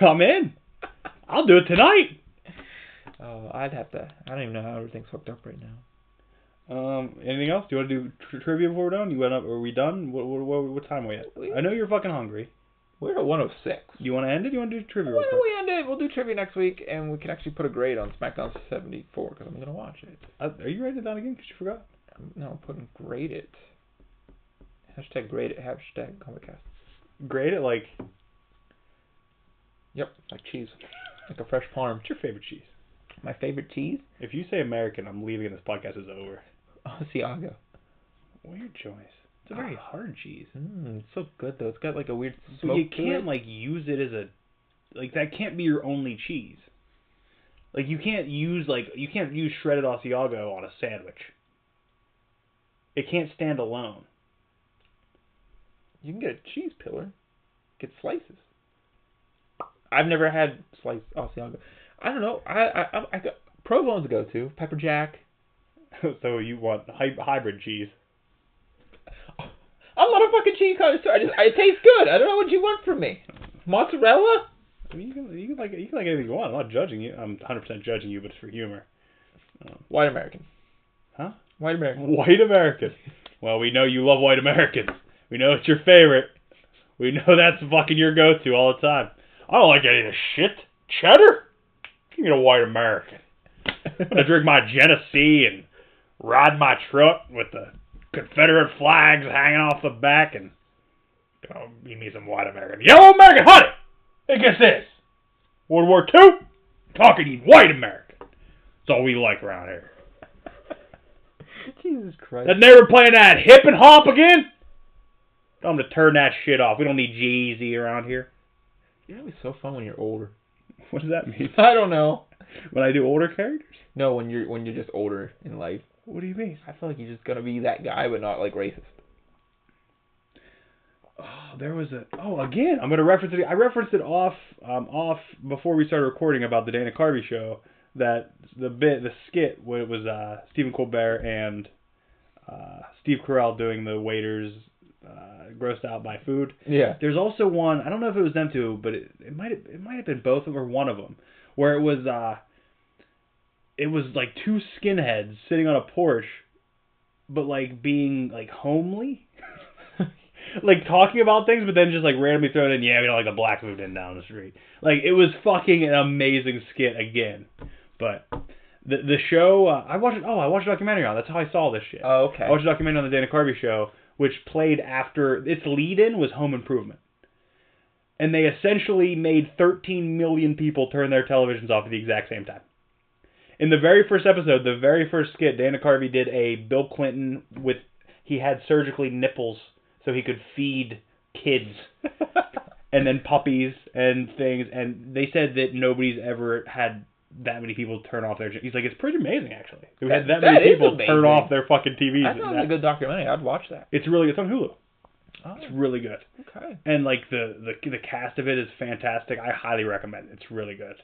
I'm in. I'll do it tonight. I'd have to. I don't even know how everything's hooked up right now. Anything else? Do you want to do trivia before we're done? You went up? Are we done? What time are we at? I know you're fucking hungry. We're at 106. You want to end it? You want to do trivia? Why don't we end it? We'll do trivia next week, and we can actually put a grade on SmackDown 74 because I'm gonna watch it. Are you writing it down again? Because you forgot. No, I'm putting grade it. Hashtag grade it. Hashtag ComicCast. Grade it like. Yep, like cheese, like a fresh parm. What's your favorite cheese? My favorite cheese? If you say American, I'm leaving and this podcast is over. Asiago. Weird choice. It's a very hard cheese. It's so good though. It's got like a weird smoke. But you can't like use it as that can't be your only cheese. Like you can't use shredded Asiago on a sandwich. It can't stand alone. You can get a cheese pillar. Get slices. I've never had sliced Asiago. I don't know. I got Provolone's a go-to. Pepper Jack. So you want hybrid cheese? I'm not a fucking cheese connoisseur. It tastes good. I don't know what you want from me. Mozzarella? I mean, you can like anything you want. I'm not judging you. I'm 100% judging you, but it's for humor. White American. Huh? White American. White American. Well, we know you love white Americans. We know it's your favorite. We know that's fucking your go-to all the time. I don't like any of this shit. Cheddar? Give me a white American. I'm gonna drink my Genesee and ride my truck with the Confederate flags hanging off the back and give me some white American. Yellow American, honey! Hey, guess this. World War II? Talking white American. That's all we like around here. Jesus Christ. That never playing that hip and hop again? Tell them to turn that shit off. We don't need Jeezy around here. You're gonna be so fun when you're older. What does that mean? I don't know. When I do older characters? No, when you're just older in life. What do you mean? I feel like you're just gonna be that guy, but not like racist. Oh, there was again. I'm gonna reference it. I referenced it off before we started recording about the Dana Carvey show. That the skit where it was Stephen Colbert and Steve Carell doing the waiters grossed out by food. Yeah. There's also one. I don't know if it was them two, but it might have been both of them or one of them, where it was like two skinheads sitting on a porch, but like being like homely. Like talking about things, but then just like randomly throwing in, yeah, we don't like the black moved in down the street. Like it was fucking an amazing skit again. But the show, I watched a documentary on it. That's how I saw this shit. Oh, okay. I watched a documentary on the Dana Carvey show, which played after its lead-in was Home Improvement, and they essentially made 13 million people turn their televisions off at the exact same time. In the very first episode, the very first skit, Dana Carvey did a Bill Clinton with. he had surgically nipples so he could feed kids and then puppies and things. And they said that nobody's ever had that many people turn off their... He's like, it's pretty amazing, actually. We had that many people turn off their fucking TVs. That sounds like a good documentary. I'd watch that. It's really... It's on Hulu. Oh, it's really good. Okay. And, like, the cast of it is fantastic. I highly recommend it. It's really good.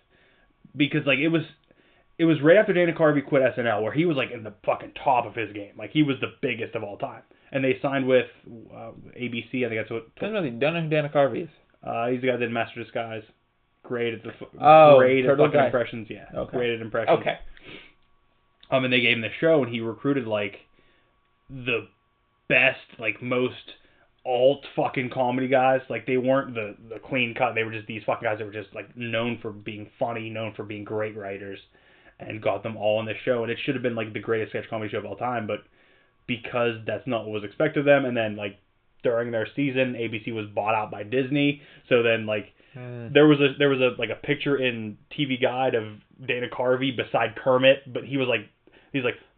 Because, like, it was right after Dana Carvey quit SNL, where he was, like, in the fucking top of his game. Like, he was the biggest of all time. And they signed with ABC, I think that's what... Don't know who Dana Carvey is. He's the guy that did Master Disguise. Great at the great at fucking guy. impressions, yeah. Okay. Great at impressions. Okay. And they gave him the show, and he recruited, like, the best, like, most alt fucking comedy guys. Like, they weren't the clean cut. They were just these fucking guys that were just, like, known for being funny, known for being great writers, and got them all on the show. And it should have been, like, the greatest sketch comedy show of all time, but because that's not what was expected of them, and then, like, during their season, ABC was bought out by Disney, so then, like, there was a picture in TV Guide of Dana Carvey beside Kermit, but he's like,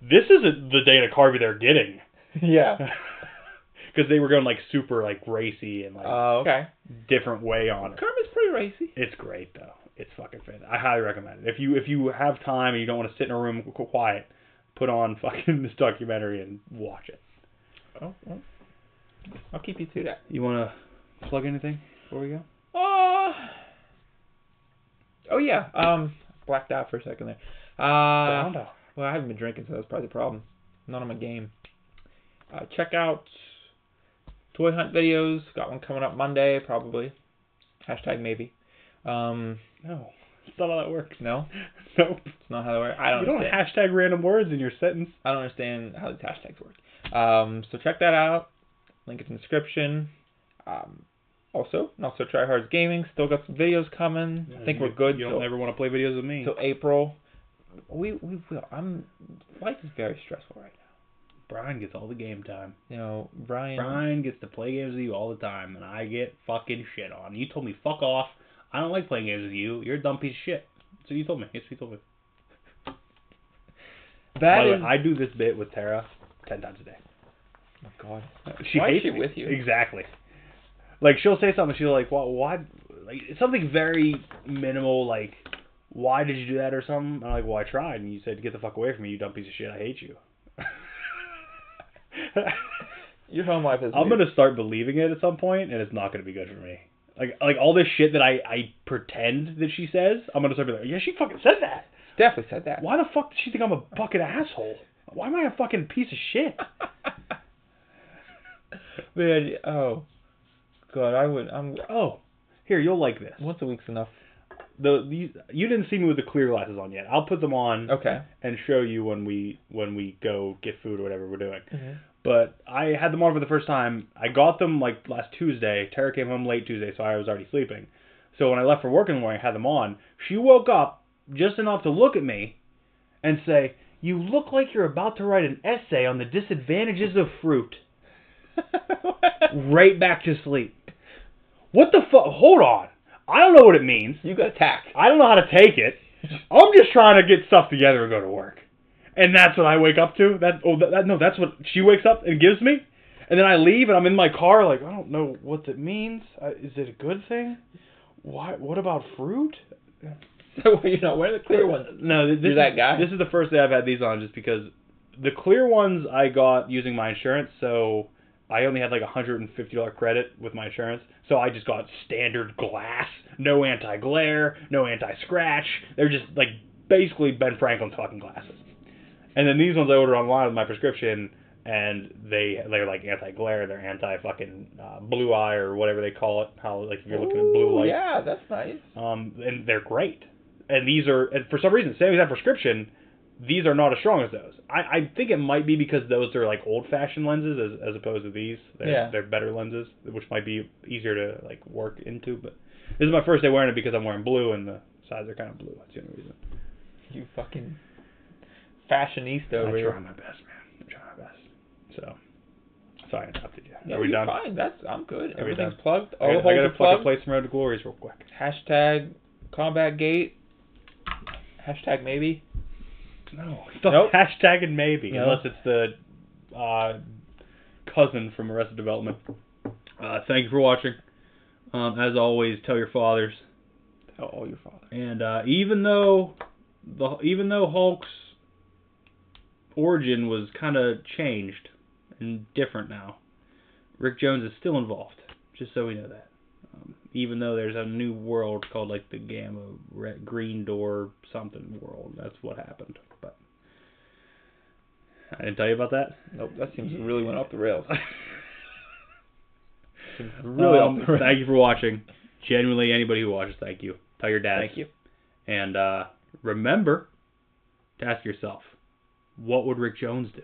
this isn't the Dana Carvey they're getting. Yeah. Because they were going, like, super, like, racy and, like, different way on it. Kermit's pretty racy. It's great, though. It's fucking fantastic. I highly recommend it. If you have time and you don't want to sit in a room quiet, put on fucking this documentary and watch it. Oh, well, I'll keep you to that. You want to plug anything before we go? Oh yeah. Blacked out for a second there. Well, I haven't been drinking, so that's probably the problem. Not on my game. Check out Toy Hunt videos. Got one coming up Monday, probably. #maybe. No, that's not how that works. No? Nope. It's not how that works. I don't You understand. don't hashtag random words in your sentence. I don't understand how these hashtags work. So check that out. Link is in the description. Also, Not So Try Hard's Gaming. Still got some videos coming. I think we're good. You don't ever want to play videos with me. Till April. We will. Life is very stressful right now. Brian gets all the game time. You know, Brian gets to play games with you all the time, and I get fucking shit on. You told me fuck off. I don't like playing games with you. You're a dumb piece of shit. So you told me. Yes, you told me. By the way, I do this bit with Tara 10 times a day. Oh my God. She Why hates is she me. with you? Exactly. Like, she'll say something, she'll like, well, why? Like, it's something very minimal, like, why did you do that or something? I'm like, well, I tried, and you said, get the fuck away from me, you dumb piece of shit, I hate you. Your home life is I'm weird. going to start believing it at some point, and it's not going to be good for me. Like all this shit that I pretend that she says, I'm going to start being like, yeah, she fucking said that. Definitely said that. Why the fuck does she think I'm a fucking asshole? Why am I a fucking piece of shit? Man, oh. God, Oh, here, you'll like this. Once a week's enough. You didn't see me with the clear glasses on yet. I'll put them on. Okay. And show you when we go get food or whatever we're doing. Mm-hmm. But I had them on for the first time. I got them like last Tuesday. Tara came home late Tuesday, so I was already sleeping. So when I left for work in the morning, I had them on. She woke up just enough to look at me and say, "You look like you're about to write an essay on the disadvantages of fruit." Right back to sleep. What the fuck? Hold on. I don't know what it means. You got attacked. I don't know how to take it. I'm just trying to get stuff together and go to work. And that's what I wake up to. That's what she wakes up and gives me. And then I leave and I'm in my car like, I don't know what it means. Is it a good thing? Why? What about fruit? So, where are the clear ones? No, You're that guy? This is the first day I've had these on just because the clear ones I got using my insurance, so I only had like $150 credit with my insurance, so I just got standard glass, no anti-glare, no anti-scratch. They're just like basically Ben Franklin's fucking glasses. And then these ones I ordered online with my prescription, and they're like anti-glare, they're anti-fucking blue eye or whatever they call it. How like if you're looking at blue light. Yeah, that's nice. And they're great. And these are, and for some reason, same exact prescription. These are not as strong as those. I think it might be because those are like old-fashioned lenses as opposed to these. They're better lenses, which might be easier to like work into. But this is my first day wearing it because I'm wearing blue and the sides are kind of blue. That's the only reason. You fucking fashionista over here. I try my best, man. I try my best. So, sorry I interrupted you. No, are we you're done? fine. I'm good. Are we Everything's done? plugged. I All the holes gotta are plugged. play some Road to Glories real quick. #Combat Gate. #maybe. No. Stop hashtagging maybe. No. Unless it's the cousin from Arrested Development. Thank you for watching. As always, tell your fathers. Tell all your fathers. And even though Hulk's origin was kind of changed and different now, Rick Jones is still involved. Just so we know that. Even though there's a new world called like the Gamma Green Door something world. That's what happened. But I didn't tell you about that? Nope, that seems to really went off the rails. Really off the rails. Thank you for watching. Genuinely, anybody who watches, thank you. Tell your dads. Thank you. And remember to ask yourself, what would Rick Jones do?